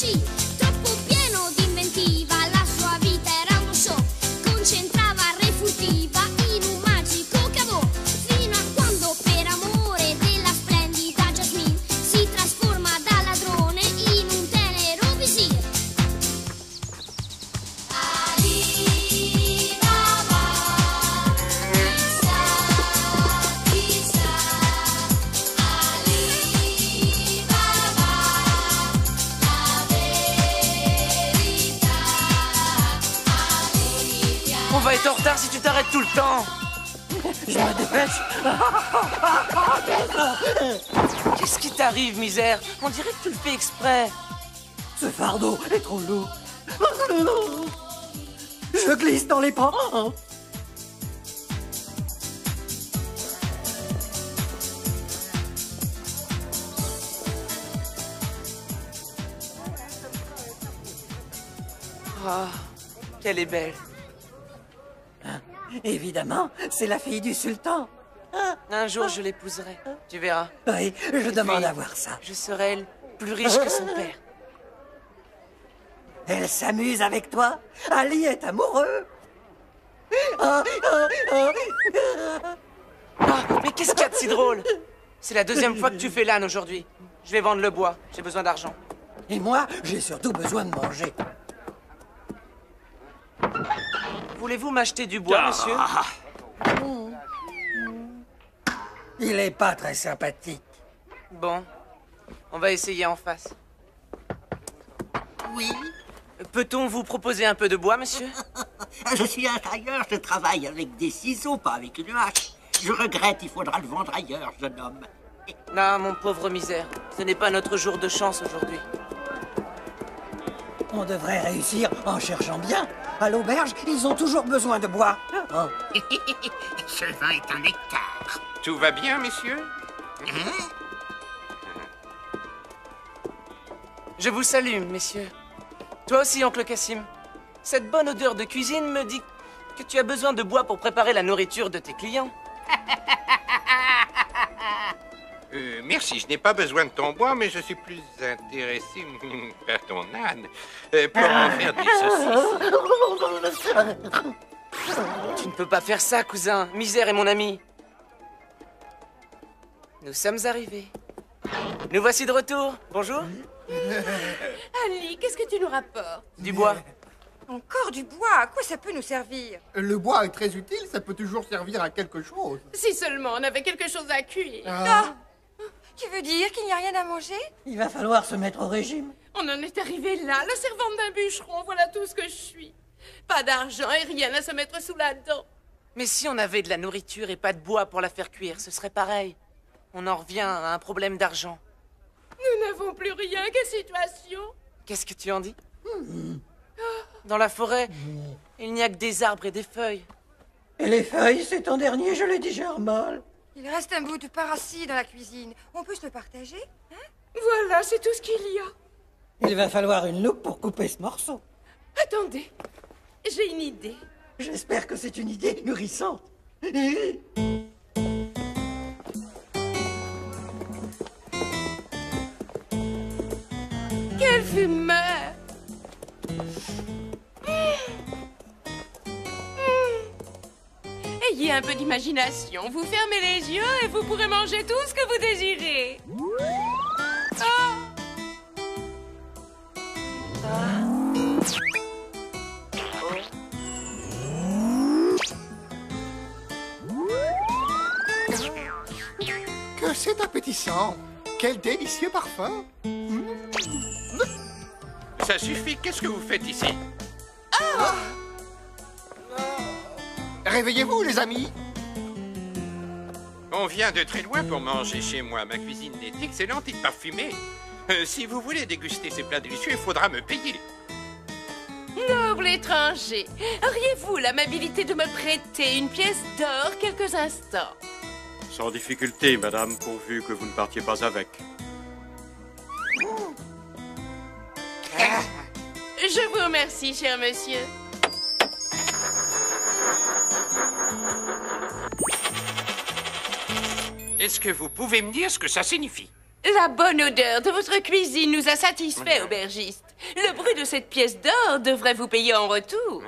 sci, troppo pieno di inventiva, la sua vita era uno show, concentrava re furtiva in un magico caveau, fino a quando per amore della splendida Jasmine si trasforma da ladrone in un tenero visir. Ali Baba, chissà, Ali Baba, la verità, On va être en retard si tu t'arrêtes tout le temps. Je me dépêche. Qu'est-ce qui t'arrive, misère? On dirait que tu le fais exprès. Ce fardeau est trop lourd. Je glisse dans les pans. Ah, qu'elle est belle. Évidemment, c'est la fille du sultan. Un jour, je l'épouserai. Tu verras. Oui, je demande puis- à voir ça. Je serai, elle, plus riche que son père. Elle s'amuse avec toi. Ali est amoureux. Ah, ah, ah. Ah, mais qu'est-ce qu'il y a de si drôle? C'est la deuxième fois que tu fais l'âne aujourd'hui. Je vais vendre le bois. J'ai besoin d'argent. Et moi, j'ai surtout besoin de manger. Voulez-vous m'acheter du bois, monsieur? Il est pas très sympathique. Bon, on va essayer en face. Oui, Peut-on vous proposer un peu de bois, monsieur? je suis un tailleur, je travaille avec des ciseaux, pas avec une hache. Je regrette, il faudra le vendre ailleurs, jeune homme. Non, mon pauvre misère. Ce n'est pas notre jour de chance aujourd'hui. On devrait réussir en cherchant bien. À l'auberge, ils ont toujours besoin de bois. Oh. Ce vin est un nectar. Tout va bien, messieurs? Je vous salue, messieurs. Toi aussi, oncle Cassim. Cette bonne odeur de cuisine me dit que tu as besoin de bois pour préparer la nourriture de tes clients. Merci, je n'ai pas besoin de ton bois, mais je suis plus intéressé par ton âne pour en faire des saucisses. Tu ne peux pas faire ça, cousin. Misère est mon ami. Nous sommes arrivés. Nous voici de retour. Bonjour. Ali, qu'est-ce que tu nous rapportes? Du bois. Encore du bois, à quoi ça peut nous servir? Le bois est très utile, ça peut toujours servir à quelque chose. Si seulement on avait quelque chose à cuire. Ah. Tu veux dire qu'il n'y a rien à manger? Il va falloir se mettre au régime. On en est arrivé là, la servante d'un bûcheron, voilà tout ce que je suis. Pas d'argent et rien à se mettre sous la dent. Mais si on avait de la nourriture et pas de bois pour la faire cuire, ce serait pareil. On en revient à un problème d'argent. Nous n'avons plus rien, quelle situation? Qu'est-ce que tu en dis? Dans la forêt, il n'y a que des arbres et des feuilles. Et les feuilles, c'est ton dernier, je l'ai dit, Germol. Il reste un bout de parasite dans la cuisine. On peut se le partager, hein? Voilà, c'est tout ce qu'il y a. Il va falloir une loupe pour couper ce morceau. Attendez, j'ai une idée. J'espère que c'est une idée nourrissante. Quelle fumeur! Ayez un peu d'imagination. Vous fermez les yeux et vous pourrez manger tout ce que vous désirez. Ah! Que c'est appétissant. Quel délicieux parfum. Ça suffit, qu'est-ce que vous faites ici? Réveillez-vous, les amis. On vient de très loin pour manger chez moi. Ma cuisine est excellente et parfumée. Si vous voulez déguster ces plats délicieux, il faudra me payer. Noble étranger, auriez-vous l'amabilité de me prêter une pièce d'or quelques instants? Sans difficulté, madame, pourvu que vous ne partiez pas avec. Je vous remercie, cher monsieur. Est-ce que vous pouvez me dire ce que ça signifie? La bonne odeur de votre cuisine nous a satisfait, aubergiste. Le bruit de cette pièce d'or devrait vous payer en retour.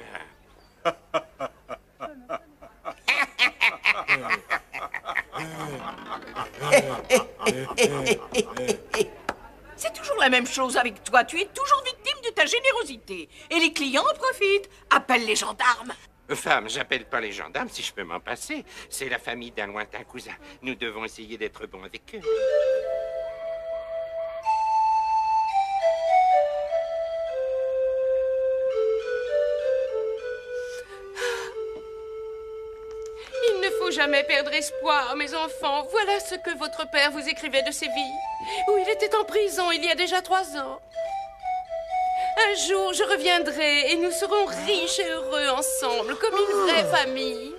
C'est toujours la même chose avec toi. Tu es toujours victime de ta générosité. Et les clients en profitent. Appelle les gendarmes. Femme, j'appelle pas les gendarmes si je peux m'en passer. C'est la famille d'un lointain cousin. Nous devons essayer d'être bons avec eux. Il ne faut jamais perdre espoir, mes enfants. Voilà ce que votre père vous écrivait de Séville, où il était en prison il y a déjà 3 ans. Un jour, je reviendrai et nous serons riches et heureux ensemble, comme une vraie famille.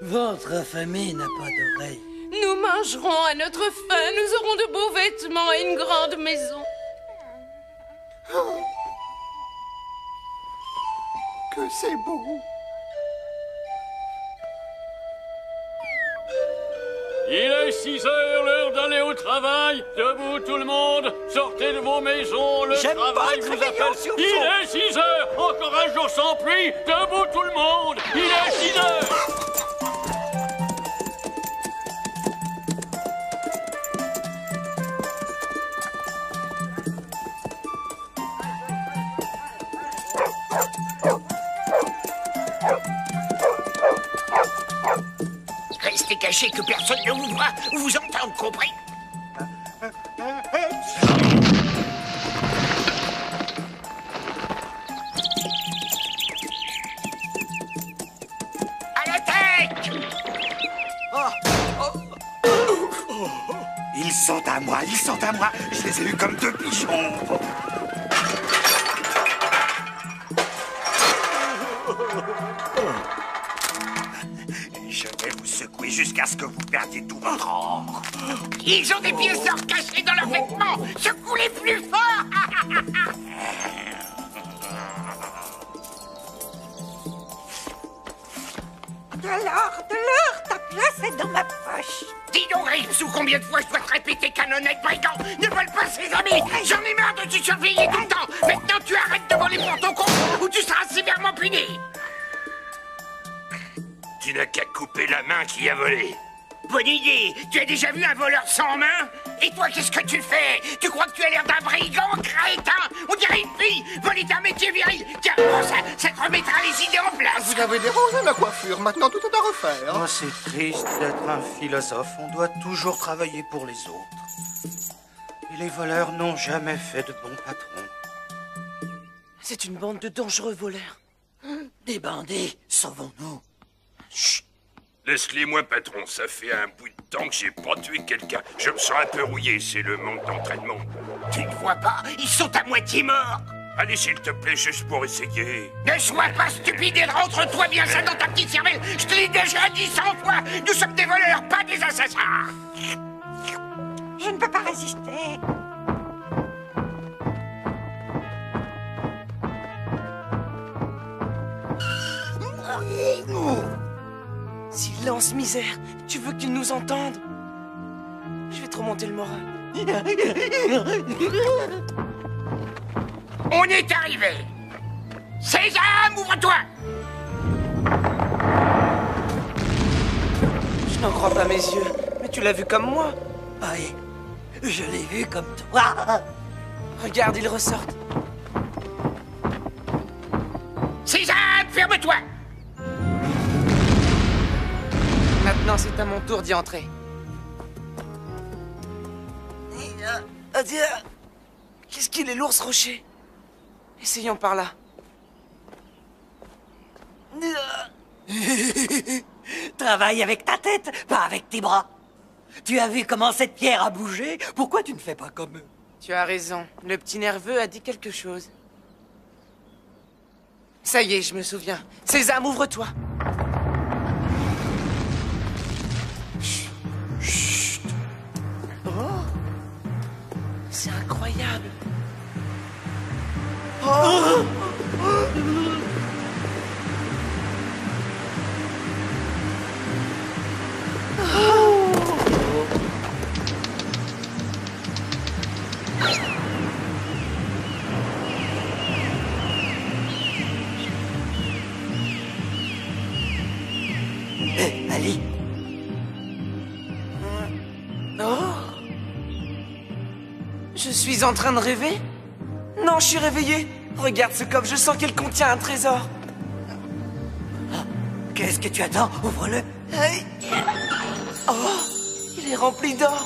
Votre famille n'a pas d'oreilles. Nous mangerons à notre faim, nous aurons de beaux vêtements et une grande maison. Que c'est beau. Il est 6 heures, l'heure d'aller au travail. Debout tout le monde, sortez de vos maisons, le J'aime pas travail être vous réveillé appelle. en sursaut. Il est 6 heures, encore un jour sans pluie. Debout tout le monde, il est 6 heures. Restez cachés que personne ne vous voit ou vous entende, compris? À la tête! Ils sont à moi, ils sont à moi. Je les ai eus comme 2 pigeons. Je vais vous secouer jusqu'à ce que vous perdiez tout votre or. Ils ont des pièces d'or cachées dans leurs vêtements! Secoue-les plus fort! De l'or, ta place est dans ma poche. Dis donc, Ripsou, combien de fois je dois te répéter qu'un honnête brigand ne vole pas ses amis? J'en ai marre de te surveiller tout le temps. Maintenant, tu arrêtes de voler pour ton compte ou tu seras sévèrement puni. Tu n'as qu'à couper la main qui a volé. Bonne idée. Tu as déjà vu un voleur sans main? Et toi, qu'est-ce que tu fais? Tu crois que tu as l'air d'un brigand, crétin? On dirait une fille. Voler est un métier viril. Tiens, bon, ça te remettra les idées en place. Vous avez dérangé ma coiffure, maintenant tout est à refaire. Oh, c'est triste d'être un philosophe. On doit toujours travailler pour les autres. Et les voleurs n'ont jamais fait de bons patrons. C'est une bande de dangereux voleurs. Des bandits, sauvons-nous. Chut. Laisse-les-moi, patron. Ça fait un bout de temps que j'ai pas tué quelqu'un. Je me sens un peu rouillé, c'est le manque d'entraînement. Tu ne vois pas? Ils sont à moitié morts. Allez, s'il te plaît, juste pour essayer. Ne sois pas stupide et rentre-toi bien ça dans ta petite cervelle. Je te l'ai déjà dit 100 fois. Nous sommes des voleurs, pas des assassins. Je ne peux pas résister. Silence, misère. Tu veux qu'ils nous entendent? Je vais te remonter le moral. On est arrivé. Sésame, ouvre-toi. Je n'en crois pas mes yeux. Mais tu l'as vu comme moi. Oui, je l'ai vu comme toi. Regarde, ils ressortent. Sésame, ferme-toi. Maintenant, c'est à mon tour d'y entrer. Qu'est-ce qu'il est lourd, ce rocher? Essayons par là. Travaille avec ta tête, pas avec tes bras. Tu as vu comment cette pierre a bougé? Pourquoi tu ne fais pas comme eux? Tu as raison. Le petit nerveux a dit quelque chose. Ça y est, je me souviens. Sésame, ouvre-toi. Chut. Oh. C'est incroyable. Oh. suis en train de rêver? Non, je suis réveillé. Regarde ce coffre, je sens qu'il contient un trésor. Qu'est-ce que tu attends? Ouvre-le. Oh, il est rempli d'or.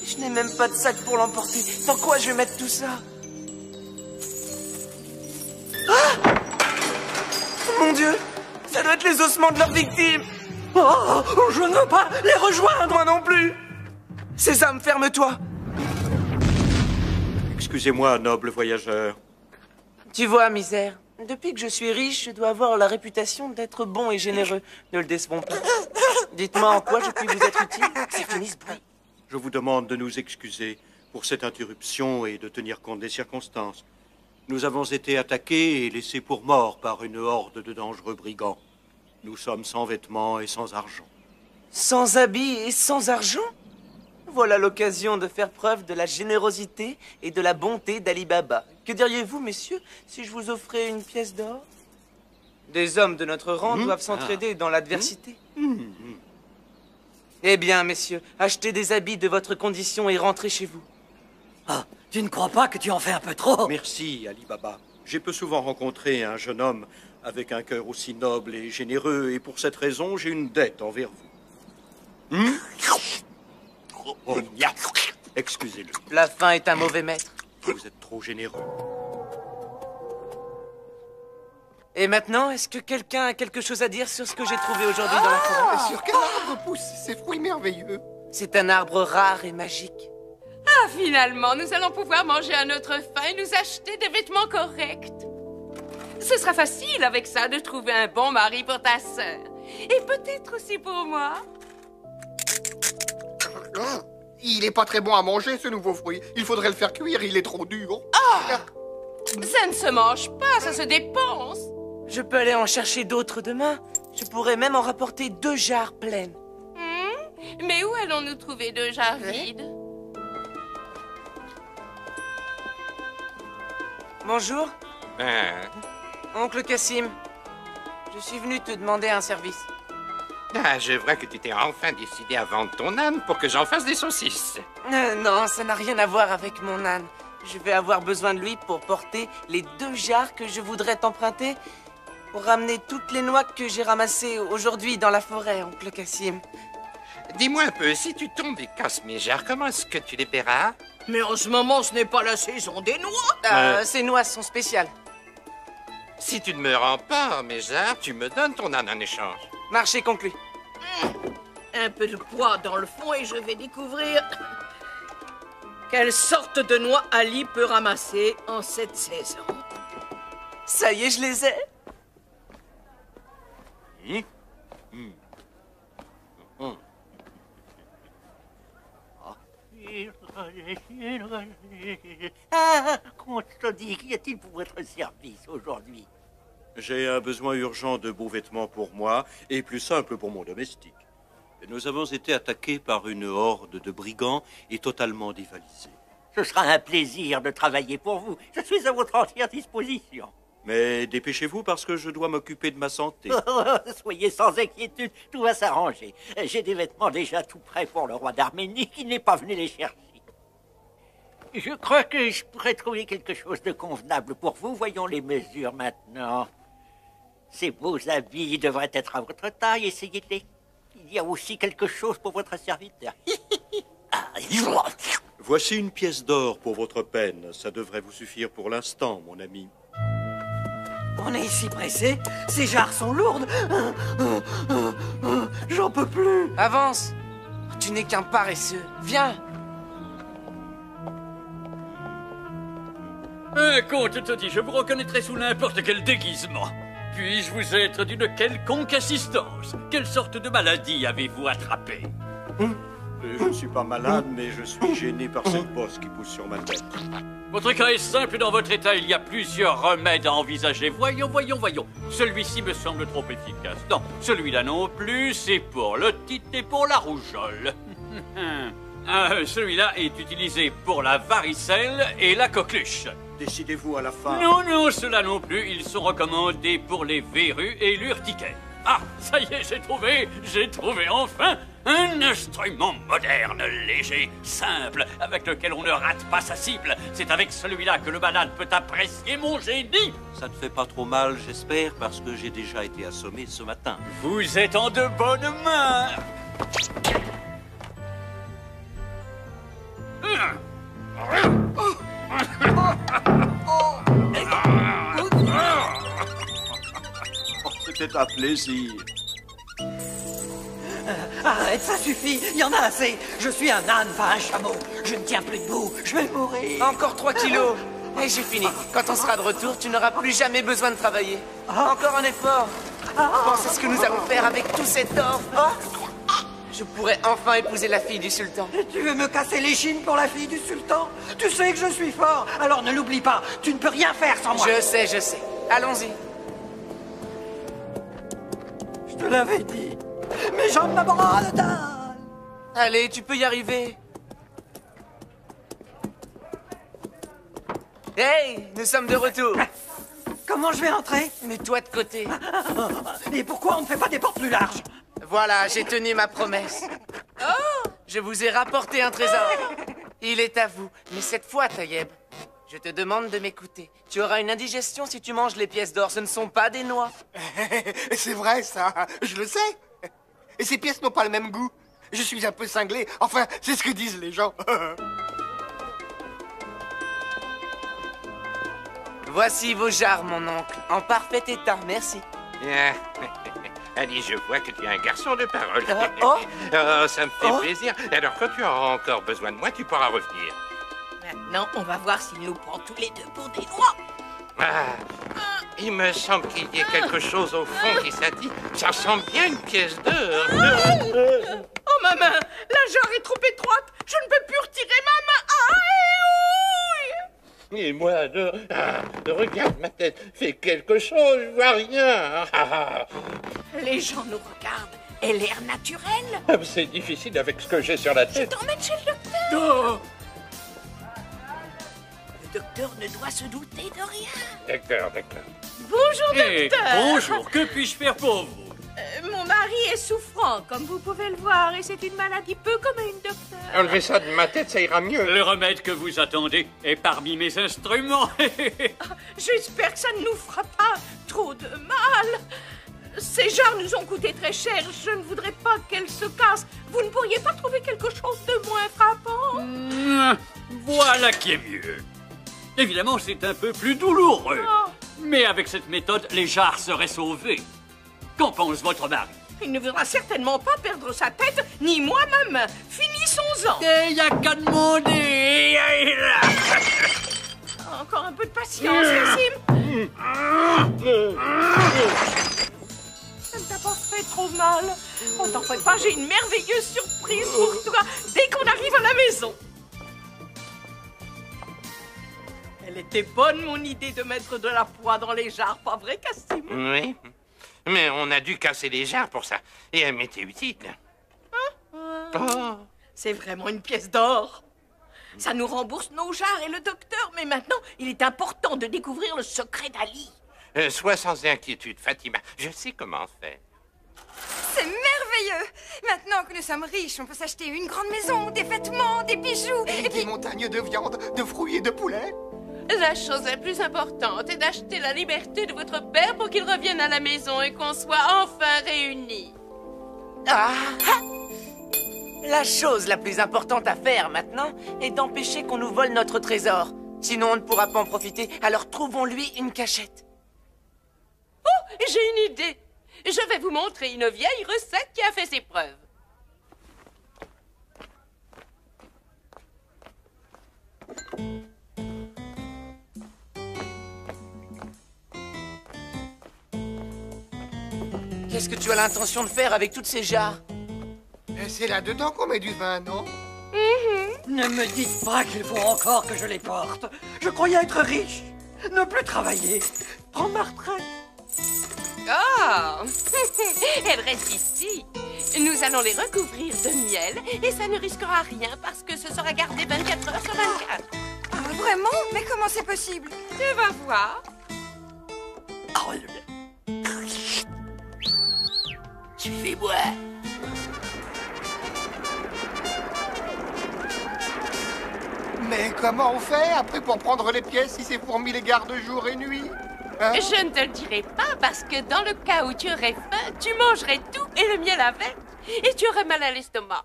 Je n'ai même pas de sac pour l'emporter. Dans quoi je vais mettre tout ça? Ah! Mon Dieu, ça doit être les ossements de leurs victimes. Oh, je ne veux pas les rejoindre. Moi non plus. Sésame, ferme-toi. Excusez-moi, noble voyageur. Tu vois, misère, depuis que je suis riche, je dois avoir la réputation d'être bon et généreux. Ne le décevons pas. Dites-moi en quoi je puis vous être utile. C'est fini ce bruit. Je vous demande de nous excuser pour cette interruption et de tenir compte des circonstances. Nous avons été attaqués et laissés pour morts par une horde de dangereux brigands. Nous sommes sans vêtements et sans argent. Sans habits et sans argent? Voilà l'occasion de faire preuve de la générosité et de la bonté d'Ali Baba. Que diriez-vous, messieurs, si je vous offrais une pièce d'or? Des hommes de notre rang doivent s'entraider dans l'adversité. Eh bien, messieurs, achetez des habits de votre condition et rentrez chez vous. Ah, tu ne crois pas que tu en fais un peu trop? Merci, Ali Baba. J'ai peu souvent rencontré un jeune homme avec un cœur aussi noble et généreux, et pour cette raison, j'ai une dette envers vous. Oh, excusez-le. La faim est un mauvais maître. Vous êtes trop généreux. Et maintenant, est-ce que quelqu'un a quelque chose à dire sur ce que j'ai trouvé aujourd'hui dans la forêt? Sur quel arbre poussent ces fruits merveilleux? C'est un arbre rare et magique. Ah, finalement, nous allons pouvoir manger à notre faim et nous acheter des vêtements corrects. Ce sera facile avec ça de trouver un bon mari pour ta sœur. Et peut-être aussi pour moi. Il est pas très bon à manger, ce nouveau fruit. Il faudrait le faire cuire, il est trop dur. Ça ne se mange pas, ça se dépense. Je peux aller en chercher d'autres demain. Je pourrais même en rapporter 2 jarres pleines. Mais où allons-nous trouver 2 jarres vides? Bonjour. Oncle Cassim, je suis venu te demander un service. Ah, je vois que tu t'es enfin décidé à vendre ton âne pour que j'en fasse des saucisses. Non, ça n'a rien à voir avec mon âne. Je vais avoir besoin de lui pour porter les 2 jarres que je voudrais t'emprunter pour ramener toutes les noix que j'ai ramassées aujourd'hui dans la forêt, oncle Cassim. Dis-moi un peu, si tu tombes et casses mes jarres, comment est-ce que tu les paieras? Mais en ce moment, ce n'est pas la saison des noix. Ces noix sont spéciales. Si tu ne me rends pas mes jarres, tu me donnes ton âne en échange. Marché conclu. Un peu de poids dans le fond et je vais découvrir quelle sorte de noix Ali peut ramasser en cette saison. Ça y est, je les ai. Qu'on te dit, qu'y a-t-il pour votre service aujourd'hui? J'ai un besoin urgent de beaux vêtements pour moi et plus simple pour mon domestique. Nous avons été attaqués par une horde de brigands et totalement dévalisés. Ce sera un plaisir de travailler pour vous. Je suis à votre entière disposition. Mais dépêchez-vous parce que je dois m'occuper de ma santé. Soyez sans inquiétude, tout va s'arranger. J'ai des vêtements déjà tout prêts pour le roi d'Arménie qui n'est pas venu les chercher. Je crois que je pourrais trouver quelque chose de convenable pour vous. Voyons les mesures maintenant. Ces beaux habits devraient être à votre taille. Essayez-les. Il y a aussi quelque chose pour votre serviteur. Voici une pièce d'or pour votre peine. Ça devrait vous suffire pour l'instant, mon ami. On est ici pressé. Ces jarres sont lourdes. J'en peux plus. Avance. Tu n'es qu'un paresseux. Viens. Comte Toddy, je vous reconnaîtrai sous n'importe quel déguisement. Puis-je vous être d'une quelconque assistance? Quelle sorte de maladie avez-vous attrapé? Je ne suis pas malade, mais je suis gêné par cette bosse qui pousse sur ma tête. Votre cas est simple. Dans votre état, il y a plusieurs remèdes à envisager. Voyons. Celui-ci me semble trop efficace. Non, celui-là non plus. C'est pour l'otite et pour la rougeole. Celui-là est utilisé pour la varicelle et la coqueluche. Décidez-vous à la fin. Non, ceux-là non plus. Ils sont recommandés pour les verrues et l'urticaire. Ah, ça y est, j'ai trouvé enfin. Un instrument moderne, léger, simple, avec lequel on ne rate pas sa cible. C'est avec celui-là que le malade peut apprécier mon génie. Ça ne fait pas trop mal, j'espère, parce que j'ai déjà été assommé ce matin. Vous êtes en de bonnes mains. C'était un plaisir. Arrête, ça suffit, il y en a assez. Je suis un âne, pas un chameau. Je ne tiens plus debout, je vais mourir. Encore 3 kilos. Et j'ai fini. Quand on sera de retour, tu n'auras plus jamais besoin de travailler. Encore un effort. Pense à ce que nous allons faire avec tout cet or. Je pourrais enfin épouser la fille du sultan. Tu veux me casser l'échine pour la fille du sultan? Tu sais que je suis fort, alors ne l'oublie pas. Tu ne peux rien faire sans moi. Je sais. Allons-y. Je te l'avais dit. Mes jambes m'abandonnent. Allez, tu peux y arriver. Hey, nous sommes de retour. Comment je vais entrer? Mets-toi de côté. Et pourquoi on ne fait pas des portes plus larges? Voilà, j'ai tenu ma promesse. Oh, je vous ai rapporté un trésor. Il est à vous. Mais cette fois, Taïeb, je te demande de m'écouter. Tu auras une indigestion si tu manges les pièces d'or. Ce ne sont pas des noix. C'est vrai, ça. Je le sais. Et ces pièces n'ont pas le même goût. Je suis un peu cinglé. Enfin, c'est ce que disent les gens. Voici vos jarres, mon oncle. En parfait état, merci. Allez, je vois que tu es un garçon de parole. Oh, ça me fait plaisir. Alors, quand tu auras encore besoin de moi, tu pourras revenir. Maintenant, on va voir s'il nous prend tous les deux pour des noix. Il me semble qu'il y a quelque chose au fond qui s'attire. Ça ressemble bien à une pièce d'or. Oh, ma main! La jarre est trop étroite. Je ne peux plus retirer ma main. Et moi, regarde ma tête. Fais quelque chose, je vois rien. Les gens nous regardent. Et l'air naturel. C'est difficile avec ce que j'ai sur la Je tête. t'emmène chez le docteur. Le docteur ne doit se douter de rien. D'accord. Bonjour, docteur. Bonjour, que puis-je faire pour vous? Mon mari est souffrant, comme vous pouvez le voir, et c'est une maladie peu commune, docteur. Enlevez ça de ma tête, ça ira mieux. Le remède que vous attendez est parmi mes instruments. J'espère que ça ne nous fera pas trop de mal. Ces jarres nous ont coûté très cher. Je ne voudrais pas qu'elles se cassent. Vous ne pourriez pas trouver quelque chose de moins frappant? Voilà qui est mieux. Évidemment, c'est un peu plus douloureux. Mais avec cette méthode, les jarres seraient sauvées. Qu'en pense votre mari? Il ne voudra certainement pas perdre sa tête, ni moi-même. Finissons-en. Il n'y a qu'à demander. Encore un peu de patience, Cassim. Ça ne t'a pas fait trop mal. Oh, t'en fais pas, j'ai une merveilleuse surprise pour toi dès qu'on arrive à la maison. Elle était bonne, mon idée de mettre de la poix dans les jarres, pas vrai, Cassim? Oui, mais on a dû casser les jarres pour ça. Et elle m'était utile. C'est vraiment une pièce d'or. Ça nous rembourse nos jarres et le docteur. Mais maintenant, il est important de découvrir le secret d'Ali. Sois sans inquiétude, Fatima. Je sais comment faire. C'est merveilleux! Maintenant que nous sommes riches, on peut s'acheter une grande maison, des vêtements, des bijoux, et des montagnes de viande, de fruits et de poulet. La chose la plus importante est d'acheter la liberté de votre père pour qu'il revienne à la maison et qu'on soit enfin réunis. La chose la plus importante à faire maintenant est d'empêcher qu'on nous vole notre trésor. Sinon, on ne pourra pas en profiter, alors trouvons-lui une cachette. Oh, j'ai une idée. Je vais vous montrer une vieille recette qui a fait ses preuves. Qu'est-ce que tu as l'intention de faire avec toutes ces jarres? C'est là-dedans qu'on met du vin, non? Ne me dites pas qu'il faut encore que je les porte. Je croyais être riche, ne plus travailler, prendre ma retraite. Oh, elle reste ici. Nous allons les recouvrir de miel et ça ne risquera rien parce que ce sera gardé 24 heures sur 24. Vraiment? Mais comment c'est possible? Tu vas voir. Tu fais boire. Mais comment on fait après pour prendre les pièces si ces fourmis les gardent jour et nuit? Hein? Je ne te le dirai pas parce que dans le cas où tu aurais faim, tu mangerais tout et le miel avec. Et tu aurais mal à l'estomac.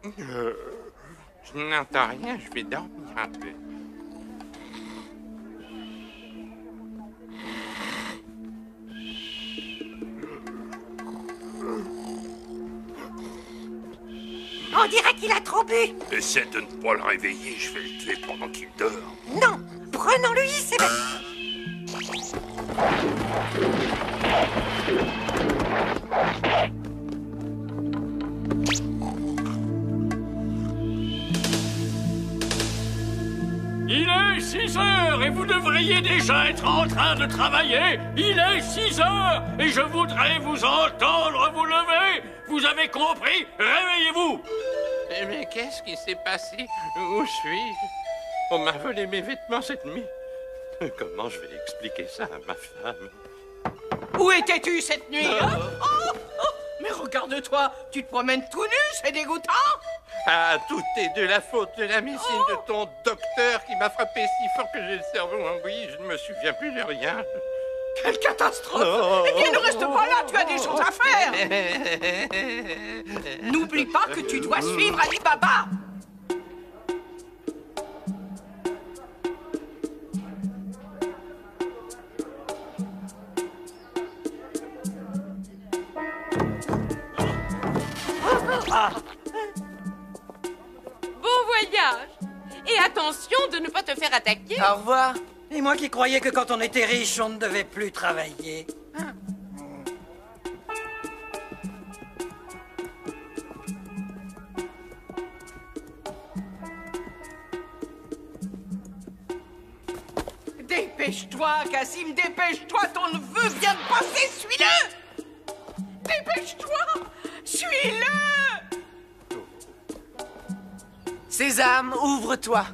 Je n'entends rien, je vais dormir un peu. On dirait qu'il a trop bu. Essaie de ne pas le réveiller, je vais le tuer pendant qu'il dort. Non, prenons-lui, Sébastien. Il est 6 heures et vous devriez déjà être en train de travailler. Il est 6 heures et je voudrais vous entendre vous lever. Vous avez compris? Réveillez-vous. Mais qu'est-ce qui s'est passé? Où suis-je? On m'a volé mes vêtements cette nuit. Comment je vais expliquer ça à ma femme? Où étais-tu cette nuit, hein? Mais regarde-toi, tu te promènes tout nu, c'est dégoûtant. Ah, tout est de la faute de la médecine de ton docteur qui m'a frappé si fort que j'ai le cerveau en bouillie. Je ne me souviens plus de rien. Quelle catastrophe! Eh bien, ne reste pas là, tu as des choses à faire. N'oublie pas que tu dois suivre Ali Baba. Bon voyage. Et attention de ne pas te faire attaquer. Au revoir. Et moi qui croyais que quand on était riche, on ne devait plus travailler. Dépêche-toi, Cassim, dépêche-toi, ton neveu vient de passer, suis-le! Dépêche-toi, suis-le! Sésame, ouvre-toi.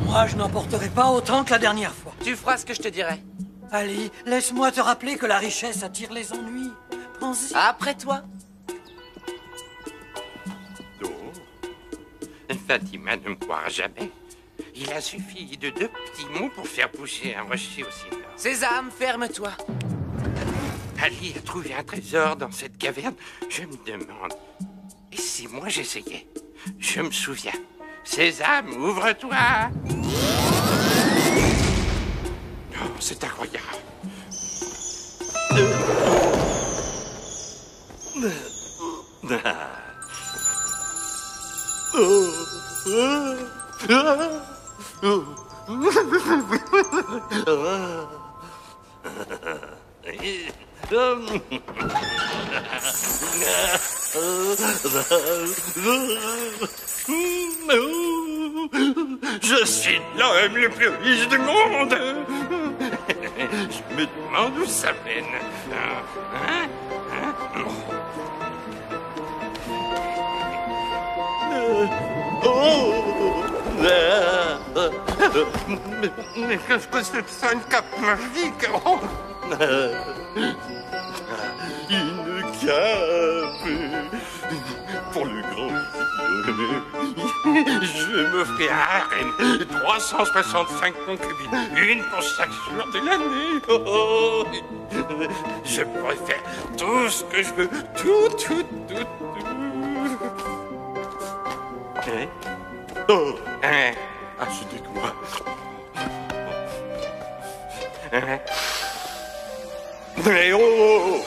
Moi, je n'en porterai pas autant que la dernière fois. Tu feras ce que je te dirai. Ali, laisse-moi te rappeler que la richesse attire les ennuis. Prends-y. Après toi. Fatima ne me croira jamais. Il a suffi de 2 petits mots pour faire pousser un rocher aussi énorme. Sésame, ferme-toi. Ali a trouvé un trésor dans cette caverne. Je me demande, et si moi j'essayais? Je me souviens. Sésame, ouvre-toi! Oh, c'est incroyable. Je suis l'homme le plus riche du monde. Je me demande où ça mène. Hein? Mais qu'est-ce que c'est que ça, une cape magique? Une cape pour le grand. Je vais m'offrir un harem, 365 concubines, une pour chaque jour de l'année. Oh, je pourrais faire tout ce que je veux, tout. Hein? Oh, hein? Ah, c'était quoi? Hein? Mais oh!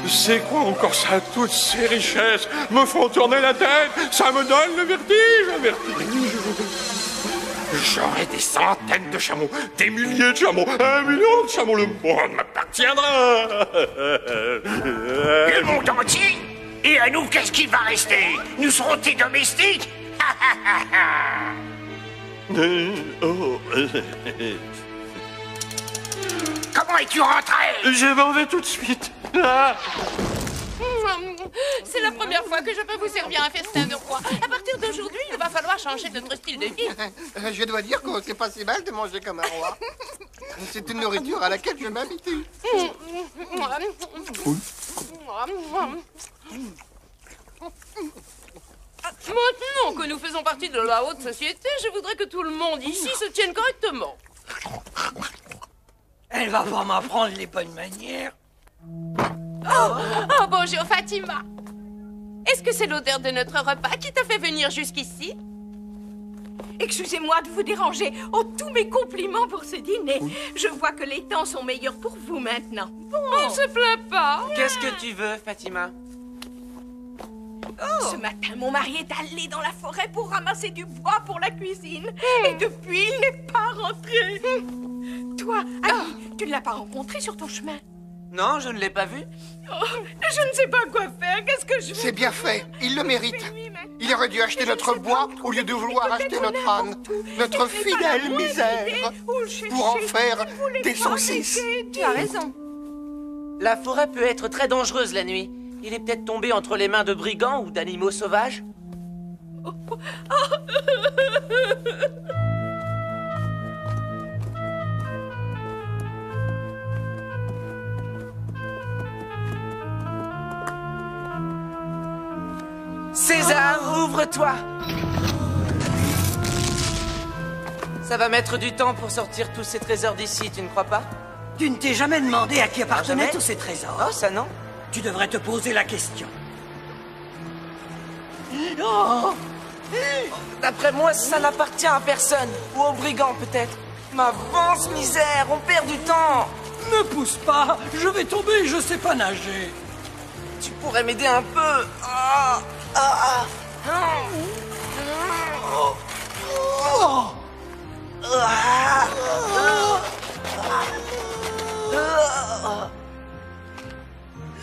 C'est quoi encore ça? Toutes ces richesses me font tourner la tête. Ça me donne le vertige. J'aurai des centaines de chameaux, des milliers de chameaux, 1 million de chameaux. Le monde m'appartiendra. Le monde entier? Et à nous, qu'est-ce qui va rester? Nous serons tes domestiques? Comment es-tu rentré? Je m'en vais tout de suite. C'est la première fois que je peux vous servir un festin de roi. À partir d'aujourd'hui, il va falloir changer notre style de vie. Je dois dire que c'est pas si mal de manger comme un roi. C'est une nourriture à laquelle je m'habitue. Maintenant que nous faisons partie de la haute société, je voudrais que tout le monde ici se tienne correctement. Elle va pas m'apprendre les bonnes manières. Oh, bonjour Fatima. Est-ce que c'est l'odeur de notre repas qui t'a fait venir jusqu'ici? Excusez-moi de vous déranger. Oh, tous mes compliments pour ce dîner. Je vois que les temps sont meilleurs pour vous maintenant. Bon. On se plaint pas. Qu'est-ce que tu veux, Fatima? Ce matin, mon mari est allé dans la forêt pour ramasser du bois pour la cuisine. Et depuis, il n'est pas rentré. Toi, Ali, tu ne l'as pas rencontré sur ton chemin? Non, je ne l'ai pas vu. Oh, je ne sais pas quoi faire. Qu'est-ce que je fais? C'est bien fait. Il le mérite. Il aurait dû acheter notre bois au lieu de vouloir acheter notre âne. Notre fidèle misère. Pour en faire des saucisses. Tu as raison. La forêt peut être très dangereuse la nuit. Il est peut-être tombé entre les mains de brigands ou d'animaux sauvages. César, ouvre-toi! Ça va mettre du temps pour sortir tous ces trésors d'ici, tu ne crois pas? Tu ne t'es jamais demandé à qui appartenaient tous ces trésors? Oh, ça non. Tu devrais te poser la question. Oh. D'après moi, ça n'appartient à personne. Ou aux brigands, peut-être. M'avance, misère, on perd du temps. Ne pousse pas, je vais tomber, je sais pas nager. Tu pourrais m'aider un peu.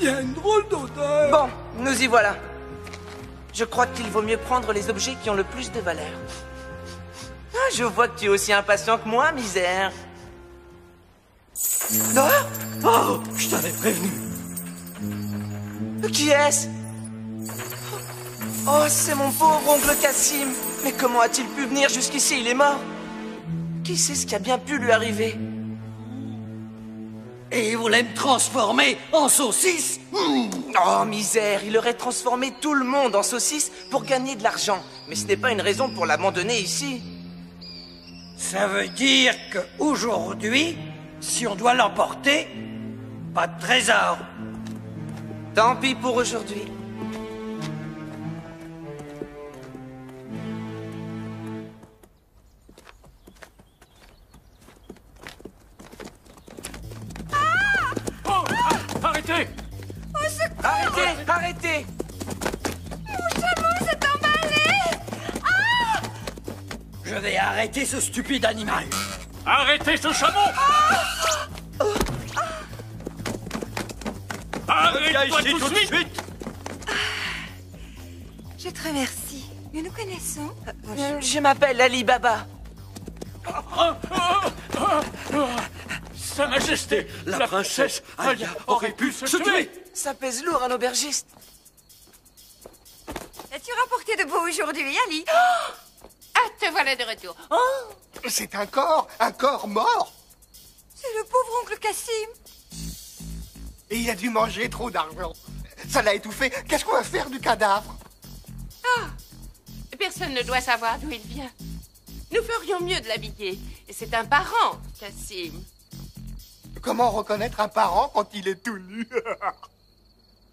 Il y a une drôle d'odeur. Bon, nous y voilà. Je crois qu'il vaut mieux prendre les objets qui ont le plus de valeur. Ah, je vois que tu es aussi impatient que moi, misère. Oh, je t'avais prévenu. Qui est-ce? Oh, c'est mon pauvre oncle Cassim. Mais comment a-t-il pu venir jusqu'ici? Il est mort. Qui sait ce qui a bien pu lui arriver? Et il voulait me transformer en saucisse? Oh, misère, il aurait transformé tout le monde en saucisse pour gagner de l'argent. Mais ce n'est pas une raison pour l'abandonner ici. Ça veut dire qu'aujourd'hui, si on doit l'emporter, pas de trésor. Tant pis pour aujourd'hui. Arrêtez! Arrêtez! Arrêtez! Mon chameau s'est emballé! Ah! Je vais arrêter ce stupide animal. Arrêtez ce chameau! Arrête-toi tout de suite! Je te remercie. Nous nous connaissons? Je m'appelle Ali Baba. Sa Majesté, la princesse Alia aurait pu se tuer. Ça pèse lourd, un aubergiste. As-tu rapporté de beau aujourd'hui, Ali? Ah, te voilà de retour. Oh! C'est un corps mort. C'est le pauvre oncle Cassim. Et il a dû manger trop d'argent. Ça l'a étouffé. Qu'est-ce qu'on va faire du cadavre? Ah, personne ne doit savoir d'où il vient. Nous ferions mieux de l'habiller. Et c'est un parent, Cassim. Comment reconnaître un parent quand il est tout nu?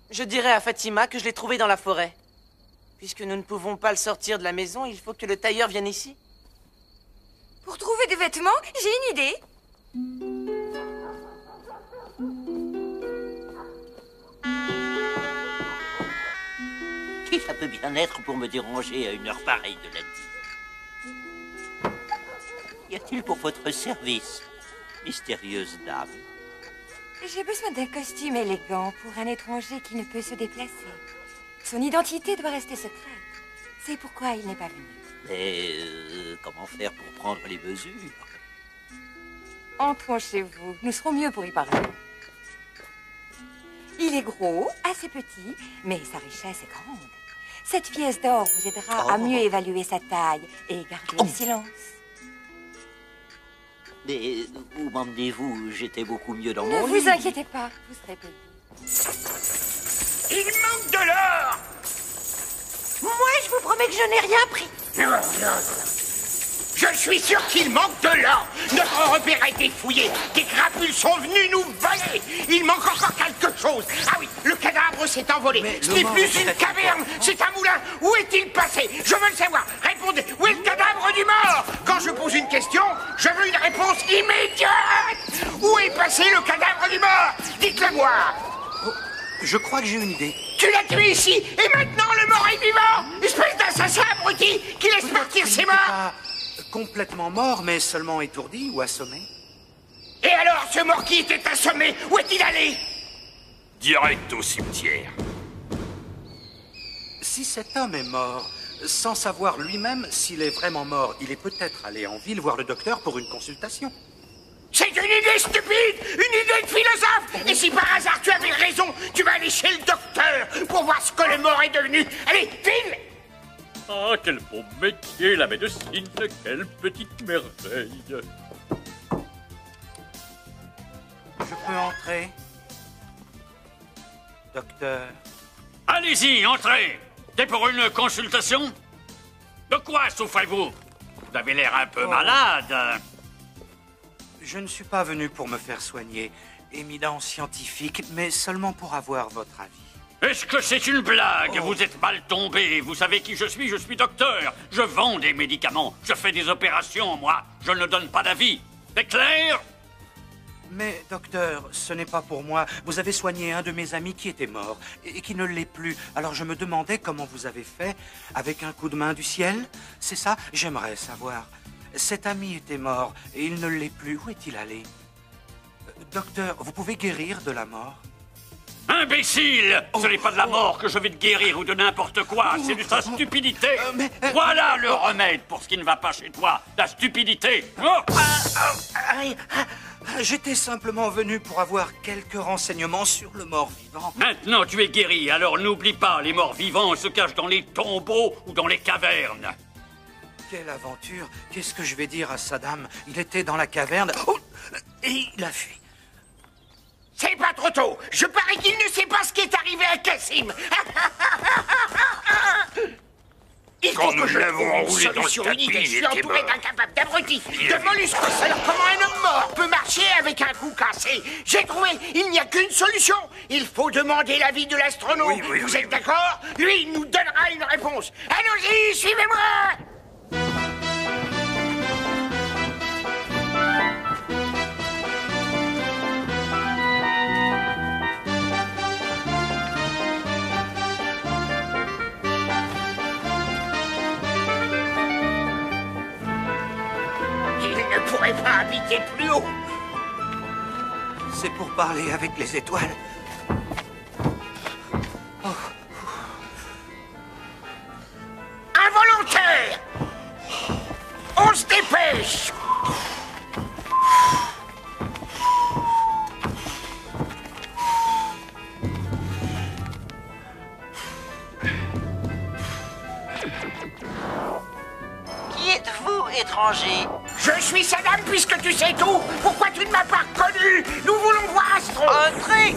Je dirai à Fatima que je l'ai trouvé dans la forêt. Puisque nous ne pouvons pas le sortir de la maison, il faut que le tailleur vienne ici. Pour trouver des vêtements, j'ai une idée. Qui ça peut bien être pour me déranger à une heure pareille de la nuit? Y a-t-il pour votre service, mystérieuse dame? J'ai besoin d'un costume élégant pour un étranger qui ne peut se déplacer. Son identité doit rester secrète. C'est pourquoi il n'est pas venu. Mais comment faire pour prendre les mesures? Entrons chez vous. Nous serons mieux pour y parler. Il est gros, assez petit, mais sa richesse est grande. Cette pièce d'or vous aidera à mieux évaluer sa taille et garder le silence. Mais où m'emmenez-vous? J'étais beaucoup mieux dans Ne mon lit. vous inquiétez pas, vous serez payé. Il manque de l'or! Moi, je vous promets que je n'ai rien pris. Je suis sûr qu'il manque de l'or. Notre repère a été fouillé. Des crapules sont venus nous voler. Il manque encore quelque chose. Ah oui, le cadavre s'est envolé. Ce n'est plus une caverne, c'est un moulin. Où est-il passé? Je veux le savoir. Répondez. Où est le cadavre du mort? Quand je pose une question, je veux une réponse immédiate. Où est passé le cadavre du mort? Dites-le moi. Je crois que j'ai une idée. Tu l'as tué ici, et maintenant le mort est vivant. Espèce d'assassin abruti qui laisse partir ses morts. Complètement mort, mais seulement étourdi ou assommé. Et alors, ce mort qui était assommé, où est-il allé? Direct au cimetière. Si cet homme est mort, sans savoir lui-même s'il est vraiment mort, il est peut-être allé en ville voir le docteur pour une consultation. C'est une idée stupide, une idée de philosophe. Et si par hasard tu avais raison, tu vas aller chez le docteur pour voir ce que le mort est devenu. Allez, file! Ah, quel beau métier, la médecine, quelle petite merveille. Je peux entrer, docteur? Allez-y, entrez. C'est pour une consultation? De quoi souffrez-vous? Vous avez l'air un peu malade. Je ne suis pas venu pour me faire soigner, éminent scientifique, mais seulement pour avoir votre avis. Est-ce que c'est une blague? Vous êtes mal tombé. Vous savez qui je suis docteur. Je vends des médicaments. Je fais des opérations, moi. Je ne donne pas d'avis. C'est clair? Mais, docteur, ce n'est pas pour moi. Vous avez soigné un de mes amis qui était mort et qui ne l'est plus. Alors je me demandais comment vous avez fait, avec un coup de main du ciel. C'est ça? J'aimerais savoir. Cet ami était mort et il ne l'est plus. Où est-il allé? Docteur, vous pouvez guérir de la mort? Imbécile! Ce n'est pas de la mort que je vais te guérir ou de n'importe quoi, c'est de ta stupidité. Voilà le remède pour ce qui ne va pas chez toi, la stupidité. J'étais simplement venu pour avoir quelques renseignements sur le mort-vivant. Maintenant tu es guéri, alors n'oublie pas, les morts vivants se cachent dans les tombeaux ou dans les cavernes. Quelle aventure! Qu'est-ce que je vais dire à Saddam? Il était dans la caverne et il a fui. C'est pas trop tôt. Je parie qu'il ne sait pas ce qui est arrivé à Cassim. Quand nous l'avons enroulé dans le tapis, unique, je il suis était entouré mort. d'incapables, d'abrutis, de mollusques. Alors comment un homme mort peut marcher avec un cou cassé? J'ai trouvé, il n'y a qu'une solution. Il faut demander l'avis de l'astronome. Vous êtes d'accord? Lui, il nous donnera une réponse. Allons-y, suivez-moi. Il ne pourrait pas habiter plus haut. C'est pour parler avec les étoiles. Involontaire! On se dépêche! Qui êtes-vous, étranger? Je suis Saddam puisque tu sais tout. Pourquoi tu ne m'as pas reconnu? Nous voulons voir Astro. Entrez!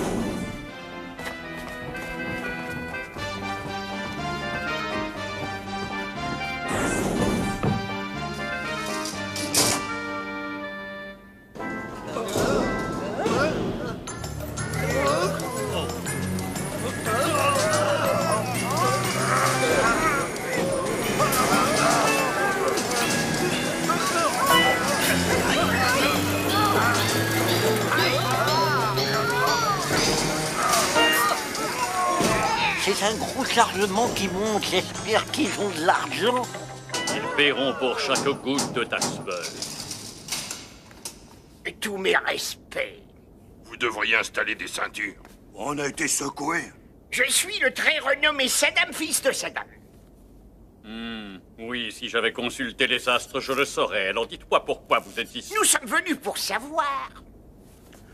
C'est un gros chargement qui monte. J'espère qu'ils ont de l'argent. Ils paieront pour chaque goutte de ta sueur. Tous mes respects. Vous devriez installer des ceintures. On a été secoués. Je suis le très renommé Saddam, fils de Saddam. Oui, si j'avais consulté les astres, je le saurais. Alors dites-moi pourquoi vous êtes ici. Nous sommes venus pour savoir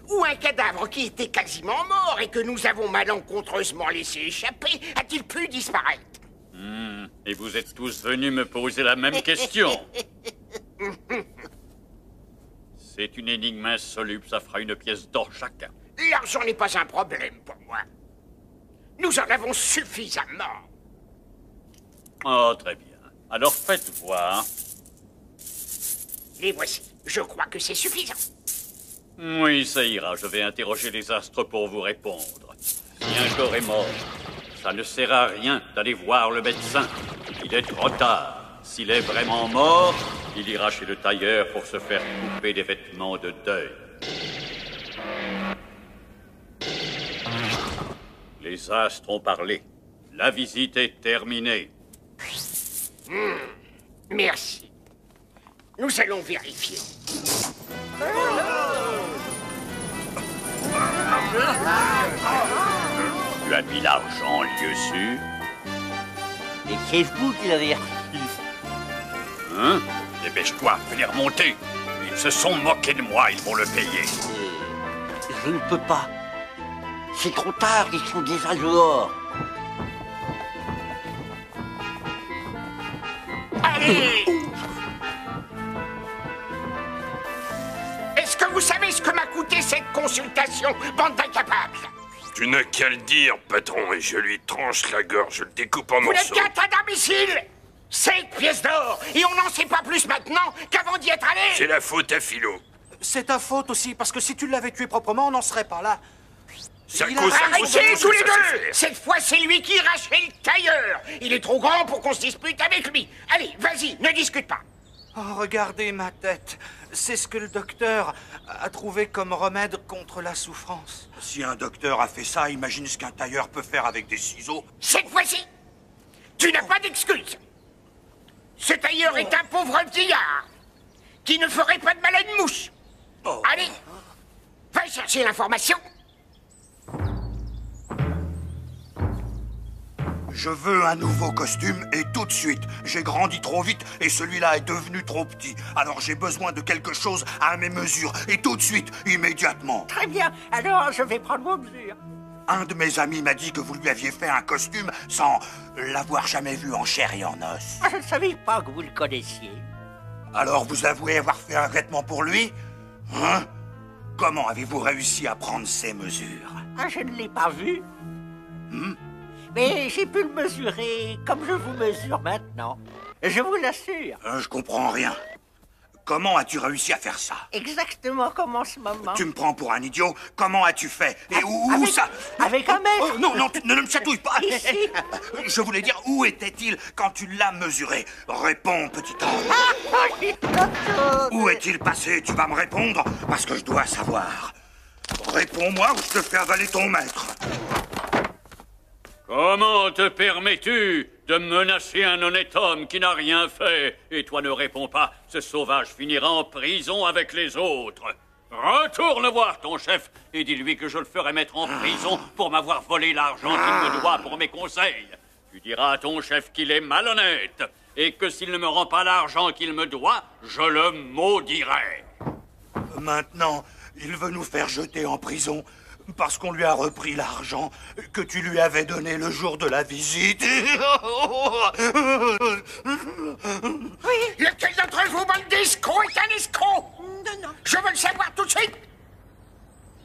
où un cadavre qui était quasiment mort et que nous avons malencontreusement laissé échapper a-t-il pu disparaître? Et vous êtes tous venus me poser la même question. C'est une énigme insoluble, ça fera une pièce d'or chacun. L'argent n'est pas un problème pour moi. Nous en avons suffisamment. Oh, très bien. Alors faites voir. Les voici. Je crois que c'est suffisant. Oui, ça ira. Je vais interroger les astres pour vous répondre. Si un corps est mort, ça ne sert à rien d'aller voir le médecin. Il est trop tard. S'il est vraiment mort, il ira chez le tailleur pour se faire couper des vêtements de deuil. Les astres ont parlé. La visite est terminée. Merci. Nous allons vérifier. Tu as mis l'argent lieu sûr? Et c'est vous qui l'avez reçu. Hein? Dépêche-toi, fais les remonter. Ils se sont moqués de moi, ils vont le payer. Je ne peux pas. C'est trop tard, ils sont déjà dehors. Allez! Est-ce que vous savez ce que m'a coûté cette consultation, bande d'incapables? Tu n'as qu'à le dire, patron, et je lui tranche la gorge, je le découpe en Vous n'êtes morceaux. qu'un tas d'imbéciles! 7 pièces d'or! Et on n'en sait pas plus maintenant qu'avant d'y être allé! C'est la faute à Philo. C'est ta faute aussi, parce que si tu l'avais tué proprement, on n'en serait pas là. Arrêtez tous les deux! Cette fois, c'est lui qui ira chez le tailleur! Il est trop grand pour qu'on se dispute avec lui! Allez, vas-y, ne discute pas! Oh, regardez ma tête. C'est ce que le docteur a trouvé comme remède contre la souffrance. Si un docteur a fait ça, imagine ce qu'un tailleur peut faire avec des ciseaux. Cette fois-ci, tu n'as pas d'excuse! Ce tailleur est un pauvre vieillard qui ne ferait pas de mal à une mouche! Allez, va chercher l'information! Je veux un nouveau costume et tout de suite. J'ai grandi trop vite et celui-là est devenu trop petit. Alors j'ai besoin de quelque chose à mes mesures et tout de suite, immédiatement. Très bien, alors je vais prendre vos mesures. Un de mes amis m'a dit que vous lui aviez fait un costume sans l'avoir jamais vu en chair et en os. Je ne savais pas que vous le connaissiez. Alors vous avouez avoir fait un vêtement pour lui? Hein? Comment avez-vous réussi à prendre ces mesures? Je ne l'ai pas vu. Mais j'ai pu le mesurer comme je vous mesure maintenant. Je vous l'assure. Je comprends rien. Comment as-tu réussi à faire ça? Exactement comme en ce moment. Tu me prends pour un idiot? Comment as-tu fait? Et où ça? Avec un mètre. Oh, non, ne me chatouille pas. Ici. Je voulais dire, où était-il quand tu l'as mesuré? Réponds, petit ange. Où est-il passé? Tu vas me répondre, parce que je dois savoir. Réponds-moi ou je te fais avaler ton maître. Comment te permets-tu de menacer un honnête homme qui n'a rien fait? Et toi ne réponds pas, ce sauvage finira en prison avec les autres. Retourne voir ton chef et dis-lui que je le ferai mettre en prison pour m'avoir volé l'argent qu'il me doit pour mes conseils. Tu diras à ton chef qu'il est malhonnête et que s'il ne me rend pas l'argent qu'il me doit, je le maudirai. Maintenant, il veut nous faire jeter en prison parce qu'on lui a repris l'argent que tu lui avais donné le jour de la visite. Oui. Lequel d'entre vous, bande d'escrocs, est un escroc? Non. Je veux le savoir tout de suite.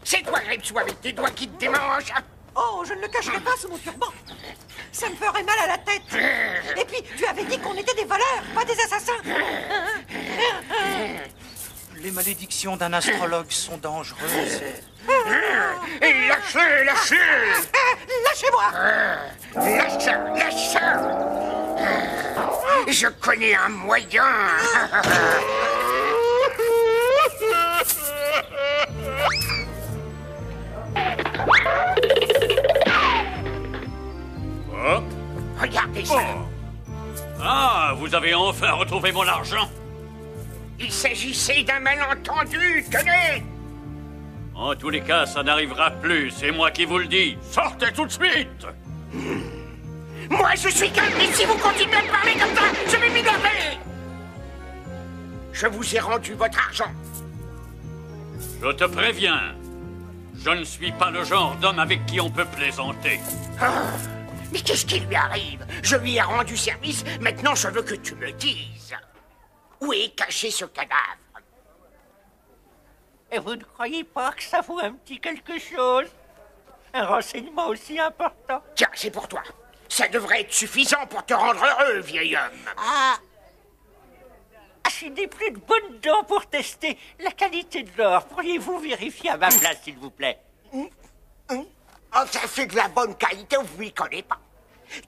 C'est toi, Gripsou, avec tes doigts qui te démangent. Oh, je ne le cacherai pas sous mon turban. Ça me ferait mal à la tête. Et puis, tu avais dit qu'on était des voleurs, pas des assassins. Les malédictions d'un astrologue sont dangereuses. Lâchez! Lâchez-moi! Lâche! Je connais un moyen. Oh. Regardez ça. Ah, vous avez enfin retrouvé mon argent. Il s'agissait d'un malentendu, tenez. En tous les cas, ça n'arrivera plus, c'est moi qui vous le dis. Sortez tout de suite. Moi, je suis calme, et si vous continuez à me parler comme ça, je vais m'énerver. Je vous ai rendu votre argent. Je te préviens, je ne suis pas le genre d'homme avec qui on peut plaisanter. Mais qu'est-ce qui lui arrive? Je lui ai rendu service, maintenant je veux que tu me dises. Où est caché ce cadavre? Et vous ne croyez pas que ça vaut un petit quelque chose? Un renseignement aussi important? Tiens, c'est pour toi. Ça devrait être suffisant pour te rendre heureux, vieil homme. Ah, je n'ai plus de bonnes dents pour tester la qualité de l'or. Pourriez-vous vérifier à ma place, s'il vous plaît? Oh, ça fait de la bonne qualité, vous m'y connaissez pas.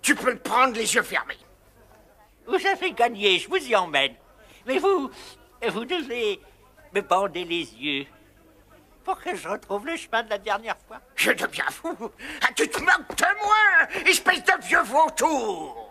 Tu peux le prendre les yeux fermés. Vous avez gagné, je vous y emmène. Mais vous devez me bander les yeux pour que je retrouve le chemin de la dernière fois. Je deviens fou. Ah, tu te moques de moi, espèce de vieux vautour.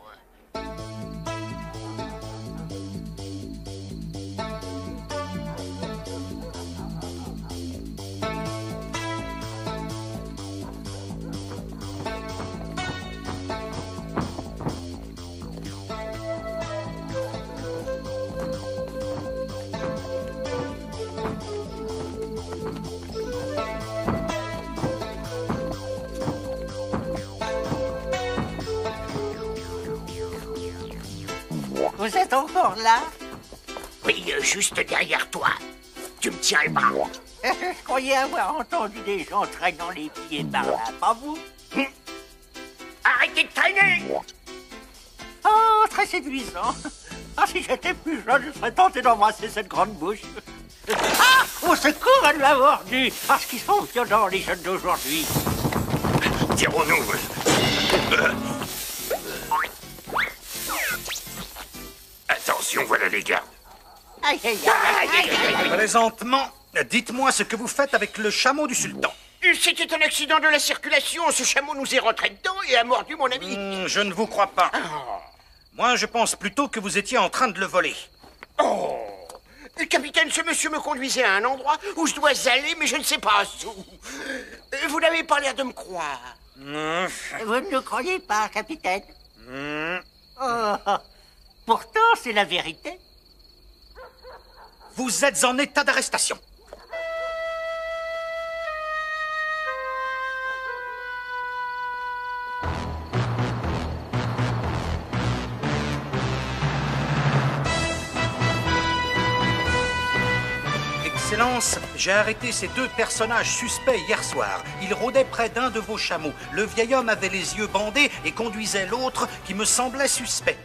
Vous êtes encore là? Oui, juste derrière toi. Tu me tiens le bras. Je croyais avoir entendu des gens traînant les pieds par là, pas vous? Arrêtez de traîner! Oh, très séduisant. Ah, si j'étais plus jeune, je serais tenté d'embrasser cette grande bouche. Ah! Au secours, elle m'a mordu! Parce qu'ils sont violents, les jeunes d'aujourd'hui. Dirons-nous. Attention, voilà les gardes. Aïe, aïe, aïe, aïe, aïe, aïe. Présentement, dites-moi ce que vous faites avec le chameau du sultan. C'était un accident de la circulation. Ce chameau nous est rentré dedans et a mordu mon ami. Je ne vous crois pas. Moi, je pense plutôt que vous étiez en train de le voler. Oh! Capitaine, ce monsieur me conduisait à un endroit où je dois aller, mais je ne sais pas où. Vous n'avez pas l'air de me croire. Vous ne le croyez pas, capitaine? Oh, pourtant, c'est la vérité. Vous êtes en état d'arrestation. Excellence, j'ai arrêté ces deux personnages suspects hier soir. Ils rôdaient près d'un de vos chameaux. Le vieil homme avait les yeux bandés et conduisait l'autre qui me semblait suspect.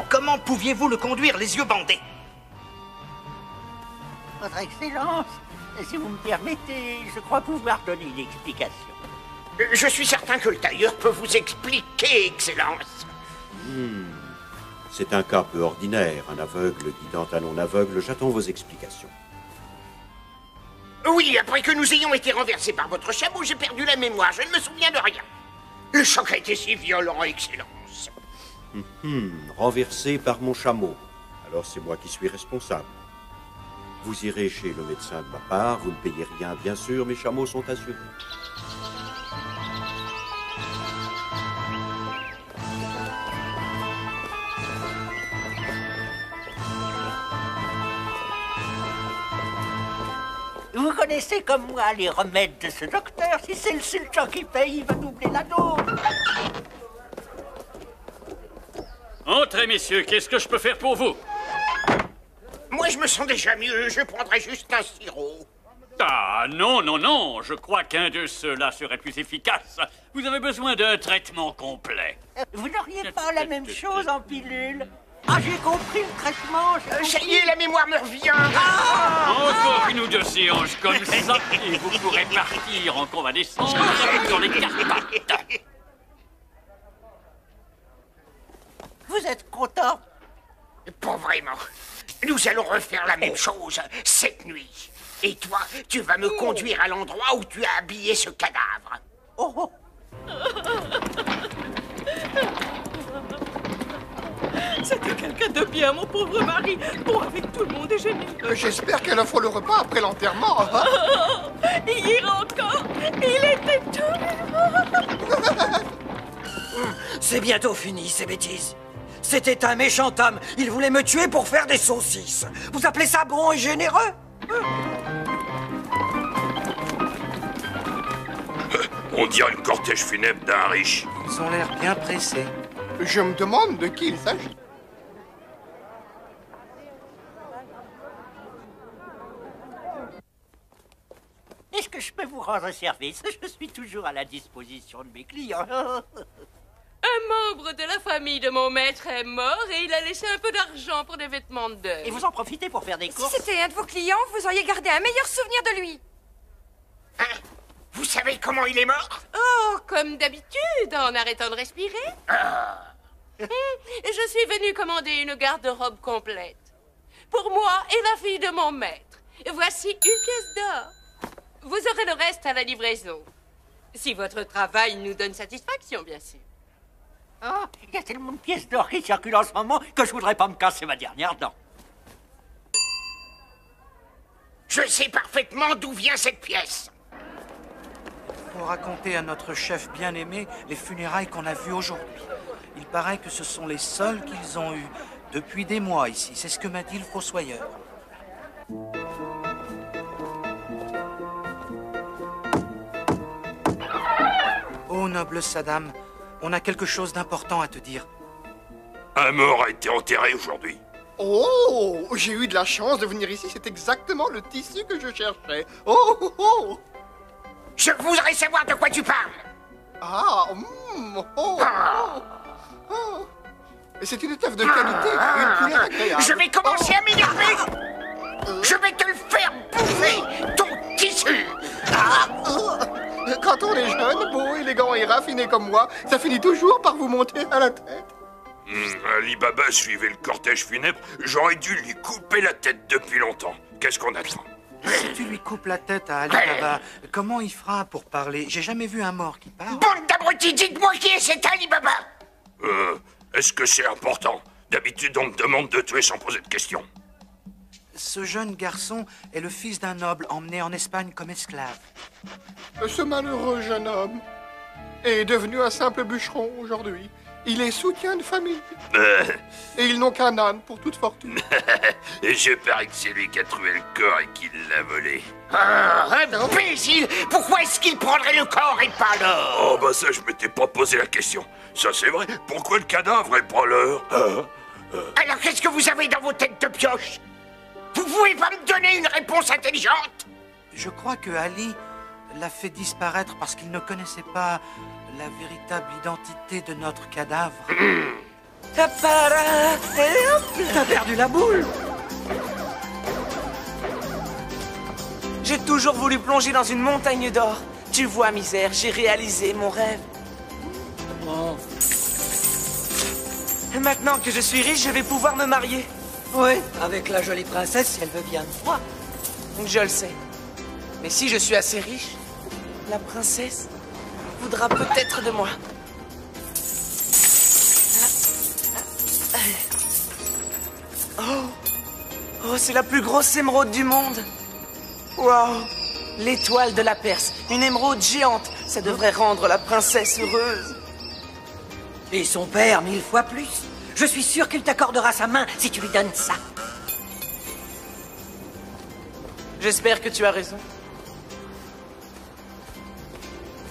Comment pouviez-vous le conduire les yeux bandés? Votre Excellence, si vous me permettez, je crois pouvoir donner une explication. Je suis certain que le tailleur peut vous expliquer, Excellence. C'est un cas peu ordinaire, un aveugle guidant un non-aveugle. J'attends vos explications. Oui, après que nous ayons été renversés par votre chameau, j'ai perdu la mémoire. Je ne me souviens de rien. Le choc a été si violent, Excellence. Renversé par mon chameau. Alors c'est moi qui suis responsable. Vous irez chez le médecin de ma part, vous ne payez rien, bien sûr, mes chameaux sont assurés. Vous connaissez comme moi les remèdes de ce docteur. Si c'est le sultan qui paye, il va doubler la dose. Entrez, messieurs, qu'est-ce que je peux faire pour vous? Moi, je me sens déjà mieux. Je prendrais juste un sirop. Ah, non, non, non. Je crois qu'un de ceux-là serait plus efficace. Vous avez besoin d'un traitement complet. Vous n'auriez pas la même chose en pilule? Ah, j'ai compris le traitement. Ça y est, la mémoire me revient. Encore une ou deux séances comme ça, et vous pourrez partir en convalescence dans les Carpates. Vous êtes content? Pas vraiment. Nous allons refaire la même chose cette nuit. Et toi, tu vas me conduire à l'endroit où tu as habillé ce cadavre. Oh. C'était quelqu'un de bien, mon pauvre mari. Bon, avec tout le monde et généreux. J'espère qu'elle a fait le repas après l'enterrement. Hier encore, il était tout. C'est bientôt fini, ces bêtises. C'était un méchant homme. Il voulait me tuer pour faire des saucisses. Vous appelez ça bon et généreux? On dirait le cortège funèbre d'un riche. Ils ont l'air bien pressés. Je me demande de qui il s'agit. Est-ce que je peux vous rendre service? Je suis toujours à la disposition de mes clients. Un membre de la famille de mon maître est mort et il a laissé un peu d'argent pour des vêtements de deuil. Et vous en profitez pour faire des courses? Si c'était un de vos clients, vous auriez gardé un meilleur souvenir de lui. Hein? Vous savez comment il est mort? Oh, comme d'habitude, en arrêtant de respirer. Je suis venue commander une garde-robe complète. Pour moi et la fille de mon maître. Voici une pièce d'or. Vous aurez le reste à la livraison. Si votre travail nous donne satisfaction, bien sûr. Oh, il y a tellement de pièces d'or qui circulent en ce moment que je voudrais pas me casser ma dernière dent. Je sais parfaitement d'où vient cette pièce. Faut raconter à notre chef bien-aimé les funérailles qu'on a vues aujourd'hui. Il paraît que ce sont les seuls qu'ils ont eus depuis des mois ici. C'est ce que m'a dit le fossoyeur. Oh, noble Saddam, on a quelque chose d'important à te dire. Un mort a été enterré aujourd'hui. Oh, j'ai eu de la chance de venir ici. C'est exactement le tissu que je cherchais. Oh, oh, oh. Je voudrais savoir de quoi tu parles. Ah, oh. C'est une étoffe de qualité, une couleur agréable. Je vais commencer à m'énerver. Je vais te le faire bouffer, ton tissu. Quand on est jeune, beau, élégant et raffiné comme moi, ça finit toujours par vous monter à la tête. Ali Baba suivait le cortège funèbre. J'aurais dû lui couper la tête depuis longtemps. Qu'est-ce qu'on attend? Si tu lui coupes la tête à Ali Baba, comment il fera pour parler? J'ai jamais vu un mort qui parle. Bande d'abrutis, dites-moi qui est cet Ali Baba? Est-ce que c'est important? D'habitude, on me demande de tuer sans poser de questions. Ce jeune garçon est le fils d'un noble emmené en Espagne comme esclave. Ce malheureux jeune homme est devenu un simple bûcheron aujourd'hui. Il est soutien de famille. Et ils n'ont qu'un âne pour toute fortune. Et je parie que c'est lui qui a trouvé le corps et qui l'a volé. Imbécile! Pourquoi est-ce qu'il prendrait le corps et pas l'or? Oh, bah ça, je m'étais pas posé la question. Ça, c'est vrai. Pourquoi le cadavre et pas l'or? Alors, qu'est-ce que vous avez dans vos têtes de pioche? Vous pouvez pas me donner une réponse intelligente? Je crois que Ali l'a fait disparaître parce qu'il ne connaissait pas la véritable identité de notre cadavre. T'as perdu la boule. J'ai toujours voulu plonger dans une montagne d'or. Tu vois, misère, j'ai réalisé mon rêve. Maintenant que je suis riche, je vais pouvoir me marier. Oui, avec la jolie princesse, si elle veut bien de moi. Je le sais. Mais si je suis assez riche, la princesse voudra peut-être de moi. Oh, c'est la plus grosse émeraude du monde. Waouh! L'étoile de la Perse, une émeraude géante. Ça devrait rendre la princesse heureuse. Et son père 1000 fois plus. Je suis sûr qu'il t'accordera sa main si tu lui donnes ça. J'espère que tu as raison.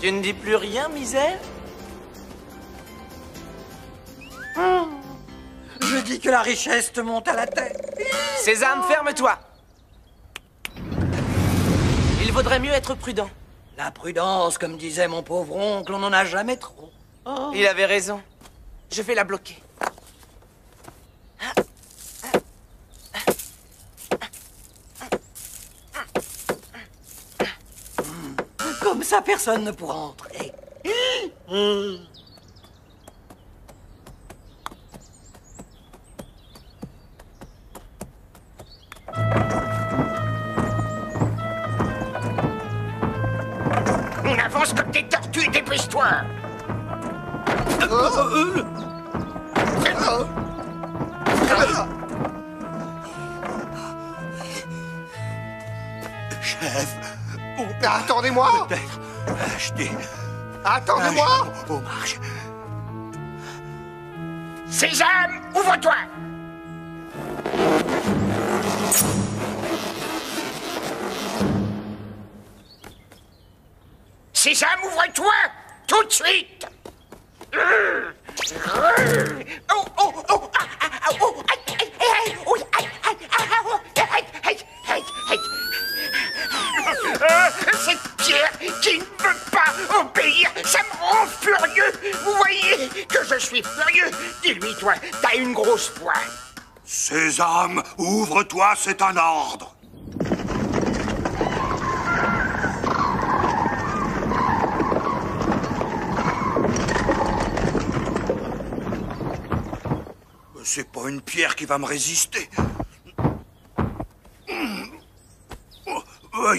Tu ne dis plus rien, misère? Je dis que la richesse te monte à la tête. Sésame, ferme-toi. Il vaudrait mieux être prudent. La prudence, comme disait mon pauvre oncle, on n'en a jamais trop. Oh. Il avait raison. Je vais la bloquer. Comme ça, personne ne pourra entrer. On avance comme des tortues, dépêche-toi! Chef, attendez-moi! Peut-être acheter. Attendez-moi! Au marché. Sésame, ouvre-toi! Sésame, ouvre-toi! Tout de suite! Cette pierre qui ne veut pas obéir, ça me rend furieux. Vous voyez que je suis furieux. Dis-lui, toi, t'as une grosse pointe. Sésame, ouvre-toi, c'est un ordre. C'est pas une pierre qui va me résister.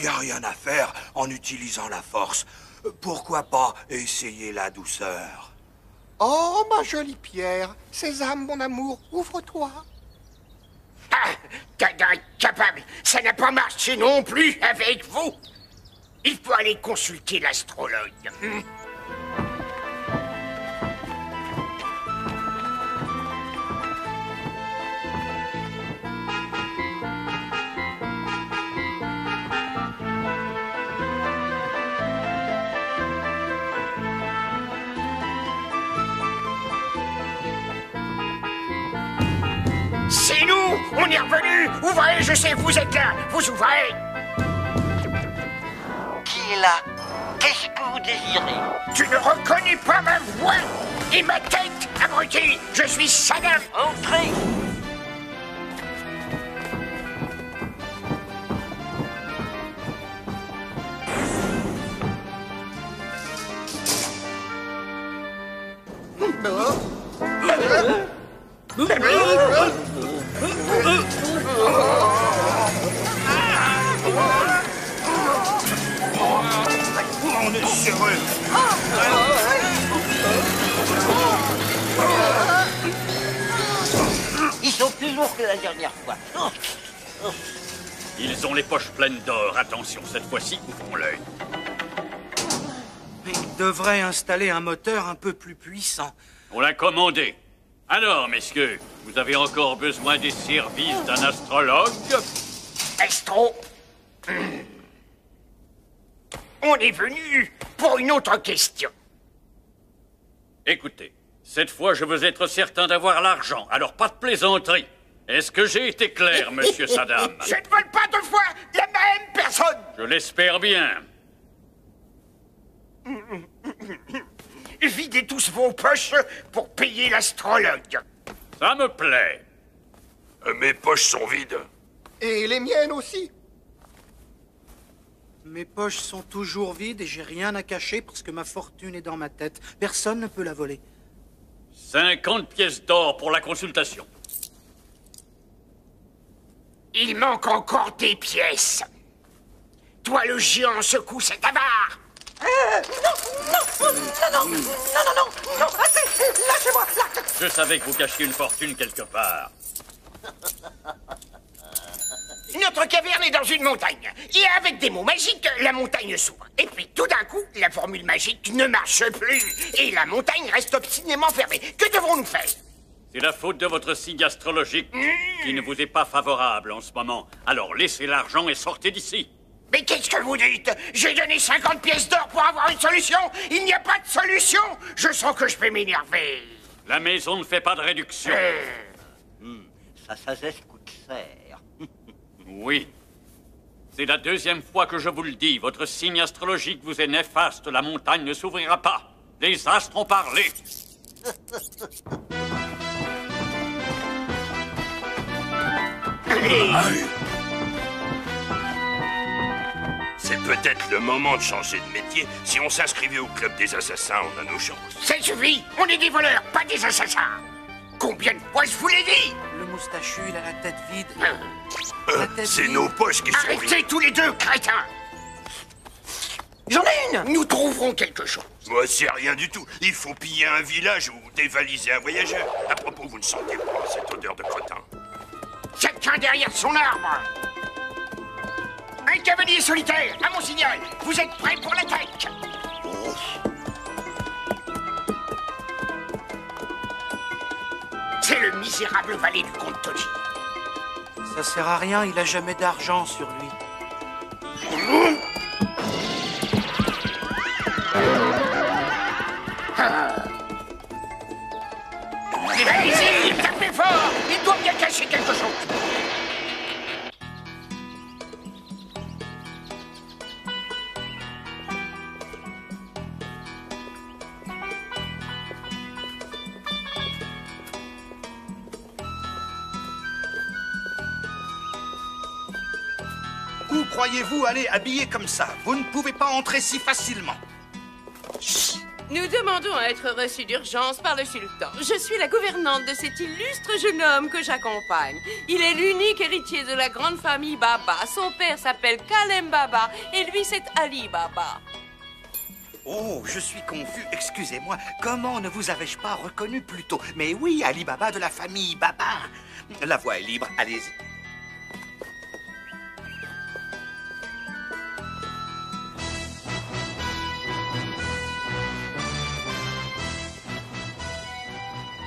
Y a rien à faire en utilisant la force. Pourquoi pas essayer la douceur? Oh, ma jolie pierre. Sésame, mon amour, ouvre-toi. Ah, capable, ça n'a pas marché non plus avec vous. Il faut aller consulter l'astrologue. C'est nous! On est revenus! Ouvrez, je sais, vous êtes là! Vous ouvrez! Qui est là? Qu'est-ce que vous désirez? Tu ne reconnais pas ma voix et ma tête, abruti! Je suis Saddam! Entrez! On est serré. Ils sont plus lourds que la dernière fois. Ils ont les poches pleines d'or. Attention, cette fois-ci, ouvrons l'œil. Ils devraient installer un moteur un peu plus puissant. On l'a commandé. Alors, messieurs, vous avez encore besoin des services d'un astrologue? Astro, on est venu pour une autre question. Écoutez, cette fois, je veux être certain d'avoir l'argent, alors pas de plaisanterie. Est-ce que j'ai été clair, monsieur Saddam? Je ne vole pas deux fois la même personne. Je l'espère bien. Videz tous vos poches pour payer l'astrologue. Ça me plaît. Mes poches sont vides. Et les miennes aussi. Mes poches sont toujours vides et j'ai rien à cacher parce que ma fortune est dans ma tête. Personne ne peut la voler. 50 pièces d'or pour la consultation. Il manque encore des pièces. Toi, le géant, secoue cette avare. Non, assez, lâchez-moi, là. Je savais que vous cachiez une fortune quelque part. Notre caverne est dans une montagne. Et avec des mots magiques, la montagne s'ouvre. Et puis, tout d'un coup, la formule magique ne marche plus. Et la montagne reste obstinément fermée. Que devrons-nous faire? C'est la faute de votre signe astrologique qui ne vous est pas favorable en ce moment. Alors laissez l'argent et sortez d'ici. Mais qu'est-ce que vous dites? J'ai donné 50 pièces d'or pour avoir une solution. Il n'y a pas de solution. Je sens que je peux m'énerver. La maison ne fait pas de réduction. Sa sagesse coûte cher. Oui. C'est la deuxième fois que je vous le dis. Votre signe astrologique vous est néfaste. La montagne ne s'ouvrira pas. Les astres ont parlé. C'est peut-être le moment de changer de métier. Si on s'inscrivait au club des assassins, on a nos chances. Ça suffit. On est des voleurs, pas des assassins. Combien de fois je vous l'ai dit? Le moustachu, il a la tête vide. C'est nos poches qui sont vides. Arrêtez tous les deux, crétins. J'en ai une. Nous trouverons quelque chose. Moi, c'est rien du tout. Il faut piller un village ou dévaliser un voyageur. À propos, vous ne sentez pas cette odeur de crottin? Chacun derrière son arbre. Un cavalier solitaire, à mon signal. Vous êtes prêts pour l'attaque? C'est le misérable valet du comte Tony. Ça sert à rien, il a jamais d'argent sur lui. Allez-y, tapez fort. Il doit bien cacher quelque chose. croyez-vous aller habillé comme ça? Vous ne pouvez pas entrer si facilement. Nous demandons à être reçus d'urgence par le sultan. Je suis la gouvernante de cet illustre jeune homme que j'accompagne. Il est l'unique héritier de la grande famille Baba. Son père s'appelle Kalem Baba et lui c'est Ali Baba. Oh, je suis confus, excusez-moi. Comment ne vous avais-je pas reconnu plus tôt? Mais oui, Ali Baba de la famille Baba. La voie est libre, allez-y.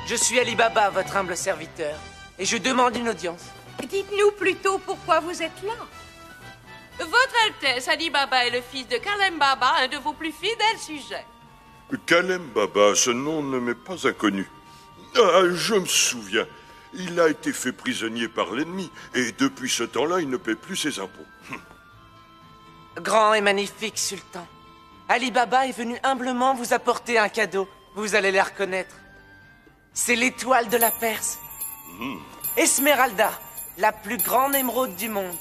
Je suis Ali Baba, votre humble serviteur, et je demande une audience. Dites-nous plutôt pourquoi vous êtes là. Votre Altesse, Ali Baba est le fils de Kalem Baba, un de vos plus fidèles sujets. Kalem Baba, ce nom ne m'est pas inconnu. Ah, je me souviens. Il a été fait prisonnier par l'ennemi, et depuis ce temps-là, il ne paie plus ses impôts. Grand et magnifique sultan, Ali Baba est venu humblement vous apporter un cadeau. Vous allez la reconnaître. C'est l'étoile de la Perse. Esmeralda, la plus grande émeraude du monde.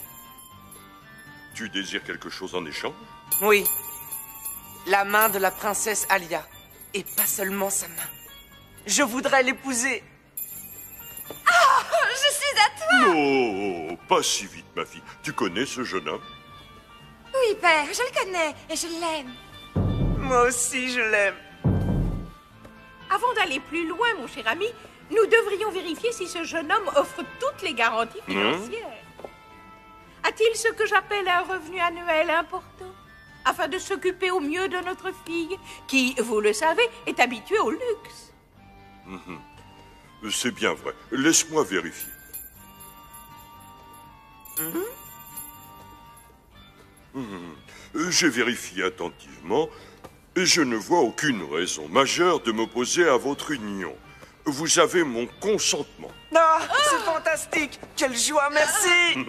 Tu désires quelque chose en échange? Oui. La main de la princesse Alia. Et pas seulement sa main. Je voudrais l'épouser. Oh, je suis à toi! Non, pas si vite, ma fille. Tu connais ce jeune homme? Oui, père, je le connais et je l'aime. Moi aussi, je l'aime. Avant d'aller plus loin, mon cher ami, nous devrions vérifier si ce jeune homme offre toutes les garanties financières. A-t-il ce que j'appelle un revenu annuel important, afin de s'occuper au mieux de notre fille, qui, vous le savez, est habituée au luxe? C'est bien vrai. Laisse-moi vérifier. J'ai vérifié attentivement et je ne vois aucune raison majeure de m'opposer à votre union. Vous avez mon consentement. Ah, c'est fantastique! Quelle joie, merci!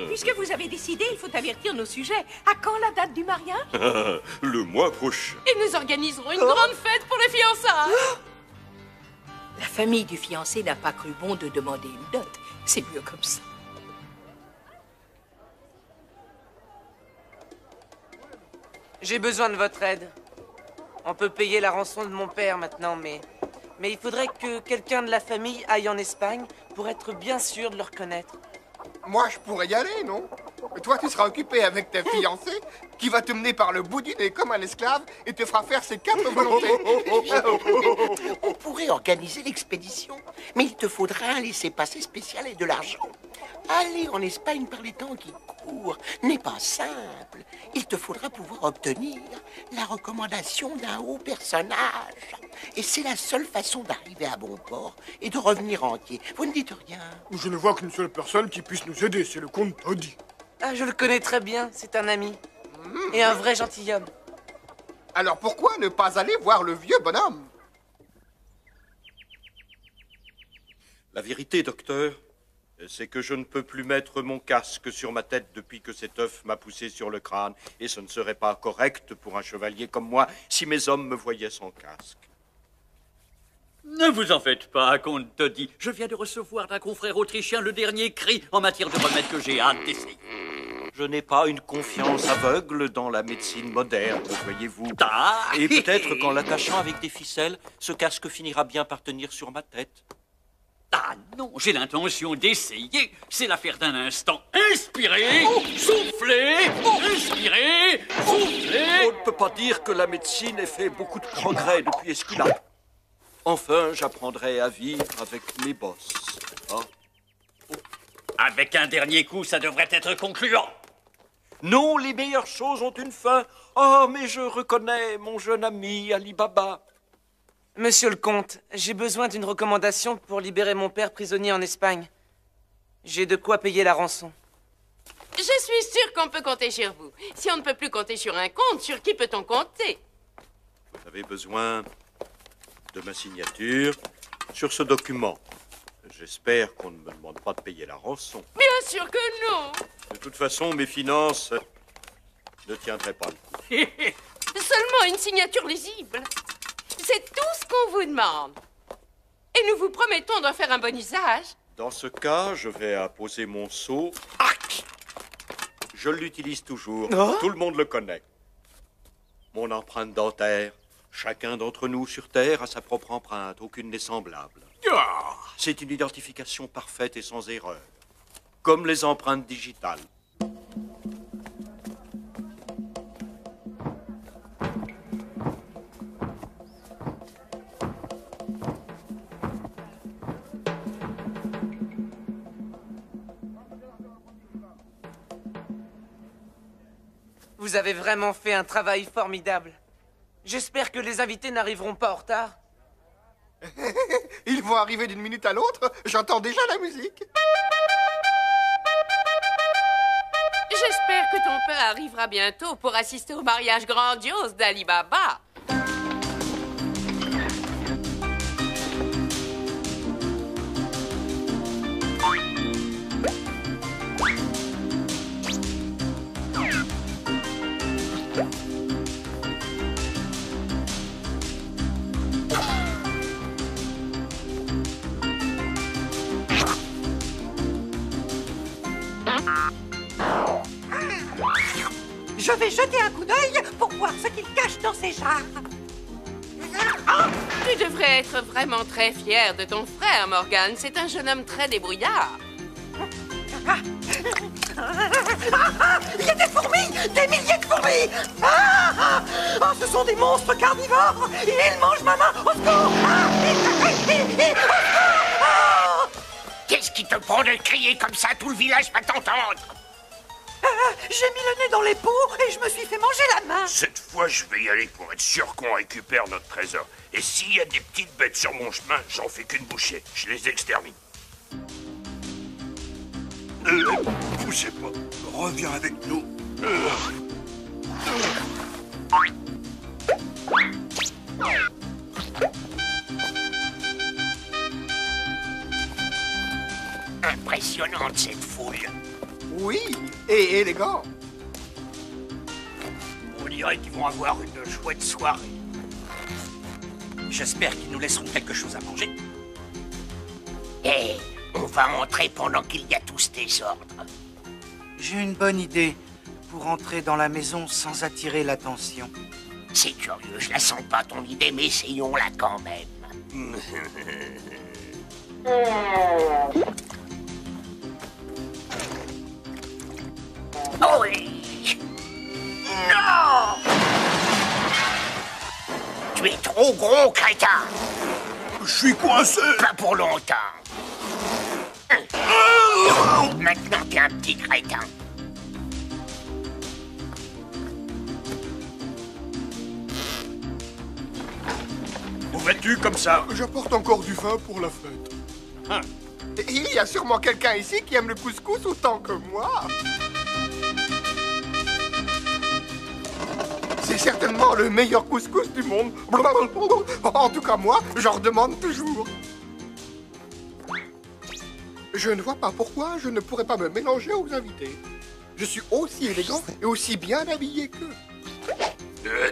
Puisque vous avez décidé, il faut avertir nos sujets. À quand la date du mariage? Le mois prochain. Et nous organiserons une grande fête pour les fiançailles. La famille du fiancé n'a pas cru bon de demander une dot. C'est mieux comme ça. J'ai besoin de votre aide. On peut payer la rançon de mon père maintenant, mais il faudrait que quelqu'un de la famille aille en Espagne pour être bien sûr de le reconnaître. Moi, je pourrais y aller, non? Toi, tu seras occupé avec ta fiancée, qui va te mener par le bout du nez comme un esclave et te fera faire ses 4 volontés. On pourrait organiser l'expédition, mais il te faudra un laissez-passer spécial et de l'argent. Aller en Espagne par les temps qui courent n'est pas simple. Il te faudra pouvoir obtenir la recommandation d'un haut personnage. Et c'est la seule façon d'arriver à bon port et de revenir entier. Vous ne dites rien? Je ne vois qu'une seule personne qui puisse nous aider, c'est le comte Toddy. Ah, je le connais très bien, c'est un ami. Et un vrai gentilhomme. Alors pourquoi ne pas aller voir le vieux bonhomme? La vérité, docteur, c'est que je ne peux plus mettre mon casque sur ma tête depuis que cet œuf m'a poussé sur le crâne. Et ce ne serait pas correct pour un chevalier comme moi si mes hommes me voyaient sans casque. Ne vous en faites pas, comte Toddy. Je viens de recevoir d'un confrère autrichien le dernier cri en matière de remède que j'ai hâte d'essayer. Je n'ai pas une confiance aveugle dans la médecine moderne, voyez-vous. Ah. Et peut-être qu'en l'attachant avec des ficelles, ce casque finira bien par tenir sur ma tête. Ah non, j'ai l'intention d'essayer. C'est l'affaire d'un instant. Inspirez, soufflez, inspirez, soufflez. On ne peut pas dire que la médecine ait fait beaucoup de progrès depuis Esculape. Enfin, j'apprendrai à vivre avec mes bosses. Hein? Avec un dernier coup, ça devrait être concluant. Non, les meilleures choses ont une fin. Oh, mais je reconnais mon jeune ami Ali Baba. Monsieur le comte, j'ai besoin d'une recommandation pour libérer mon père prisonnier en Espagne. J'ai de quoi payer la rançon. Je suis sûre qu'on peut compter sur vous. Si on ne peut plus compter sur un comte, sur qui peut-on compter? Vous avez besoin de ma signature sur ce document. J'espère qu'on ne me demande pas de payer la rançon. Bien sûr que non. De toute façon, mes finances ne tiendraient pas le coup. Seulement une signature lisible. C'est tout ce qu'on vous demande. Et nous vous promettons d'en faire un bon usage. Dans ce cas, je vais apposer mon sceau. Je l'utilise toujours. Oh. Tout le monde le connaît. Mon empreinte dentaire. Chacun d'entre nous sur Terre a sa propre empreinte. Aucune n'est semblable. C'est une identification parfaite et sans erreur. Comme les empreintes digitales. Vous avez vraiment fait un travail formidable. J'espère que les invités n'arriveront pas en retard. Ils vont arriver d'une minute à l'autre. J'entends déjà la musique. J'espère que ton père arrivera bientôt pour assister au mariage grandiose d'Ali Baba. Je vais jeter un coup d'œil pour voir ce qu'il cache dans ces jarres. Tu devrais être vraiment très fier de ton frère, Morgan. C'est un jeune homme très débrouillard. Il y a des fourmis! Des milliers de fourmis! Ce sont des monstres carnivores! Ils mangent ma main! Au secours! Qu'est-ce qui te prend de crier comme ça? Tout le village va t'entendre. J'ai mis le nez dans les pots et je me suis fait manger la main. Cette fois, je vais y aller pour être sûr qu'on récupère notre trésor. Et s'il y a des petites bêtes sur mon chemin, j'en fais qu'une bouchée. Je les extermine. Poussez pas. Reviens avec nous. Impressionnante cette foule. Oui, et élégant. On dirait qu'ils vont avoir une chouette soirée. J'espère qu'ils nous laisseront quelque chose à manger. Eh, on va entrer pendant qu'il y a tout ce désordre. J'ai une bonne idée pour entrer dans la maison sans attirer l'attention. C'est curieux, je la sens pas ton idée, mais essayons-la quand même. Oh oui! Non! Tu es trop gros, crétin! Je suis coincé! Pas pour longtemps! Maintenant, t'es un petit crétin. Où vas-tu comme ça? J'apporte encore du vin pour la fête. Hein? Il y a sûrement quelqu'un ici qui aime le couscous autant que moi. C'est certainement le meilleur couscous du monde. En tout cas, moi, j'en redemande toujours. Je ne vois pas pourquoi je ne pourrais pas me mélanger aux invités. Je suis aussi élégant et aussi bien habillé qu'eux.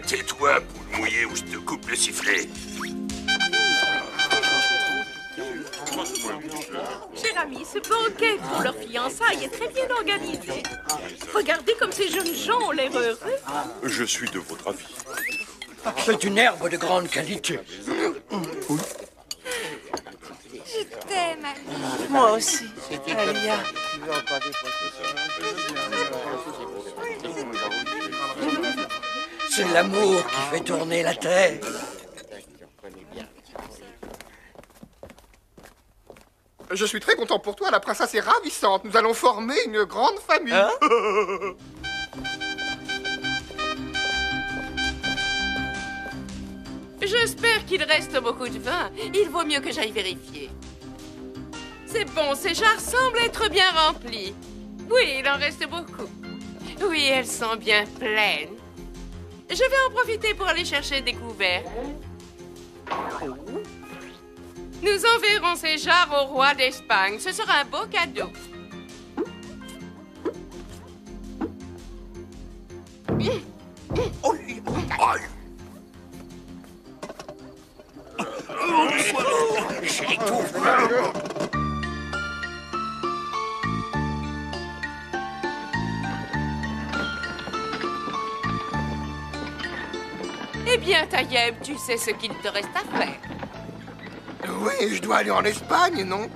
Tais-toi, poule mouillée, ou je te coupe le sifflet. Cher ami, ce banquet pour leur fiançailles est très bien organisé. Regardez comme ces jeunes gens ont l'air heureux. Je suis de votre avis. C'est une herbe de grande qualité. Je t'aime, Ali. Moi aussi, Alia. C'est l'amour qui fait tourner la terre. Je suis très content pour toi, la princesse est ravissante. Nous allons former une grande famille. Hein? J'espère qu'il reste beaucoup de vin. Il vaut mieux que j'aille vérifier. C'est bon, ces jarres semblent être bien remplies. Oui, il en reste beaucoup. Oui, elles sont bien pleines. Je vais en profiter pour aller chercher des couverts. Nous enverrons ces jarres au roi d'Espagne. Ce sera un beau cadeau. Eh bien, Taïeb, tu sais ce qu'il te reste à faire. Oui, je dois aller en Espagne, non?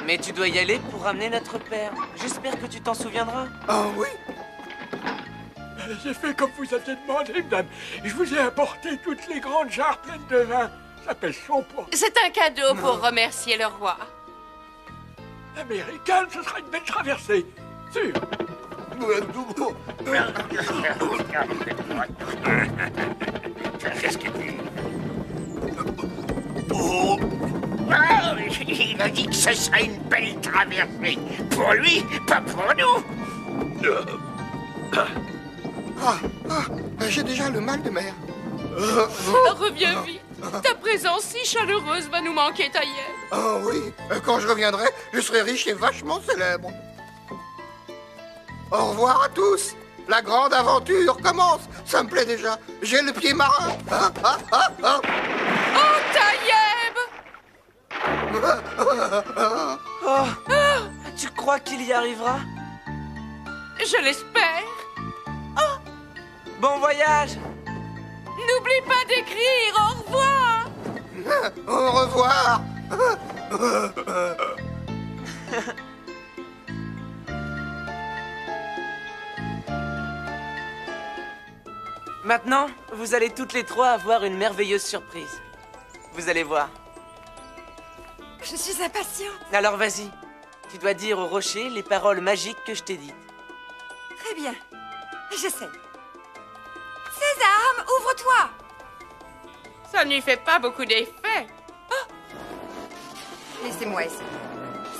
Mais tu dois y aller pour ramener notre père. J'espère que tu t'en souviendras. Oh oui. J'ai fait comme vous aviez demandé, madame. Je vous ai apporté toutes les grandes jarres pleines de vin. Ça pèse son poids. C'est un cadeau pour remercier le roi. Américaine, ce sera une belle traversée. Sûr. Qu'est-ce que tu... Oh. Ah, il a dit que ce serait une belle traversée. Pour lui, pas pour nous. J'ai déjà le mal de mer. Reviens vite. Ta présence si chaleureuse va nous manquer, Taïeb. Oh oui, quand je reviendrai, je serai riche et vachement célèbre. Au revoir à tous. La grande aventure commence. Ça me plaît déjà. J'ai le pied marin. Oh, Taïeb! Oh, tu crois qu'il y arrivera? Je l'espère. Bon voyage. N'oublie pas d'écrire au revoir. Au revoir. Maintenant, vous allez toutes les trois avoir une merveilleuse surprise. Vous allez voir. Je suis impatiente. Alors vas-y, tu dois dire au rocher les paroles magiques que je t'ai dites. Très bien. J'essaie. Sésame, ouvre-toi. Ça ne lui fait pas beaucoup d'effet. Laissez-moi essayer.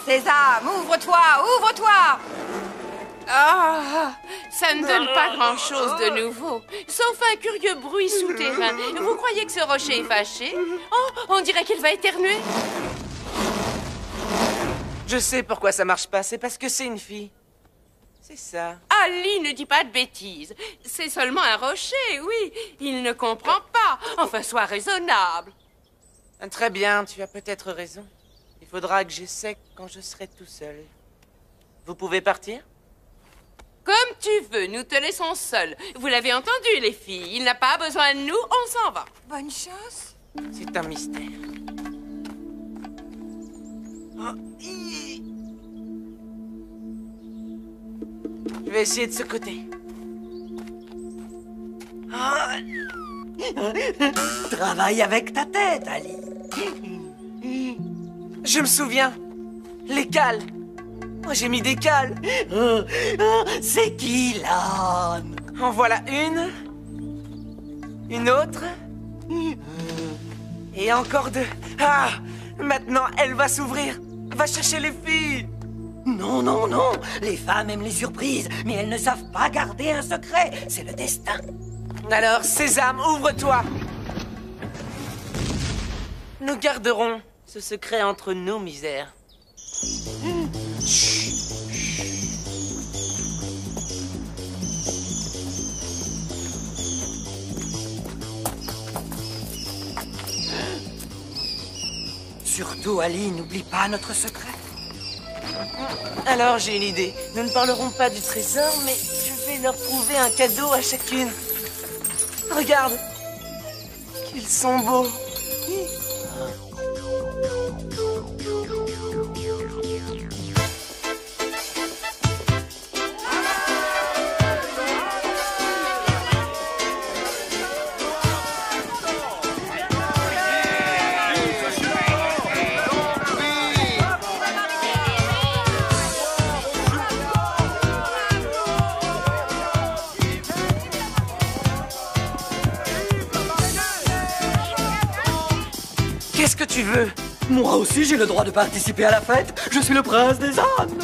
Sésame, ouvre-toi, ouvre-toi. Ah, ça ne donne pas grand-chose de nouveau, sauf un curieux bruit souterrain. Vous croyez que ce rocher est fâché? Oh, on dirait qu'il va éternuer. Je sais pourquoi ça marche pas, c'est parce que c'est une fille. C'est ça. Ali ne dit pas de bêtises. C'est seulement un rocher, oui. Il ne comprend pas. Enfin, sois raisonnable. Très bien, tu as peut-être raison. Il faudra que j'essaie quand je serai tout seul. Vous pouvez partir? Comme tu veux, nous te laissons seuls. Vous l'avez entendu, les filles. Il n'a pas besoin de nous, on s'en va. Bonne chance. C'est un mystère. Je vais essayer de ce côté. Travaille avec ta tête, Ali. Je me souviens. Les cales. Moi, j'ai mis des cales. C'est qui, là? En voilà une. Une autre. Et encore deux. Ah! Maintenant, elle va s'ouvrir. Va chercher les filles. Non, non, non. Les femmes aiment les surprises, mais elles ne savent pas garder un secret. C'est le destin. Alors, Sésame, ouvre-toi. Nous garderons ce secret entre nous, misère. Surtout, Ali, n'oublie pas notre secret. Alors, j'ai une idée. Nous ne parlerons pas du trésor, mais je vais leur trouver un cadeau à chacune. Regarde. Qu'ils sont beaux. Qu'est-ce que tu veux? Moi aussi, j'ai le droit de participer à la fête. Je suis le prince des ânes.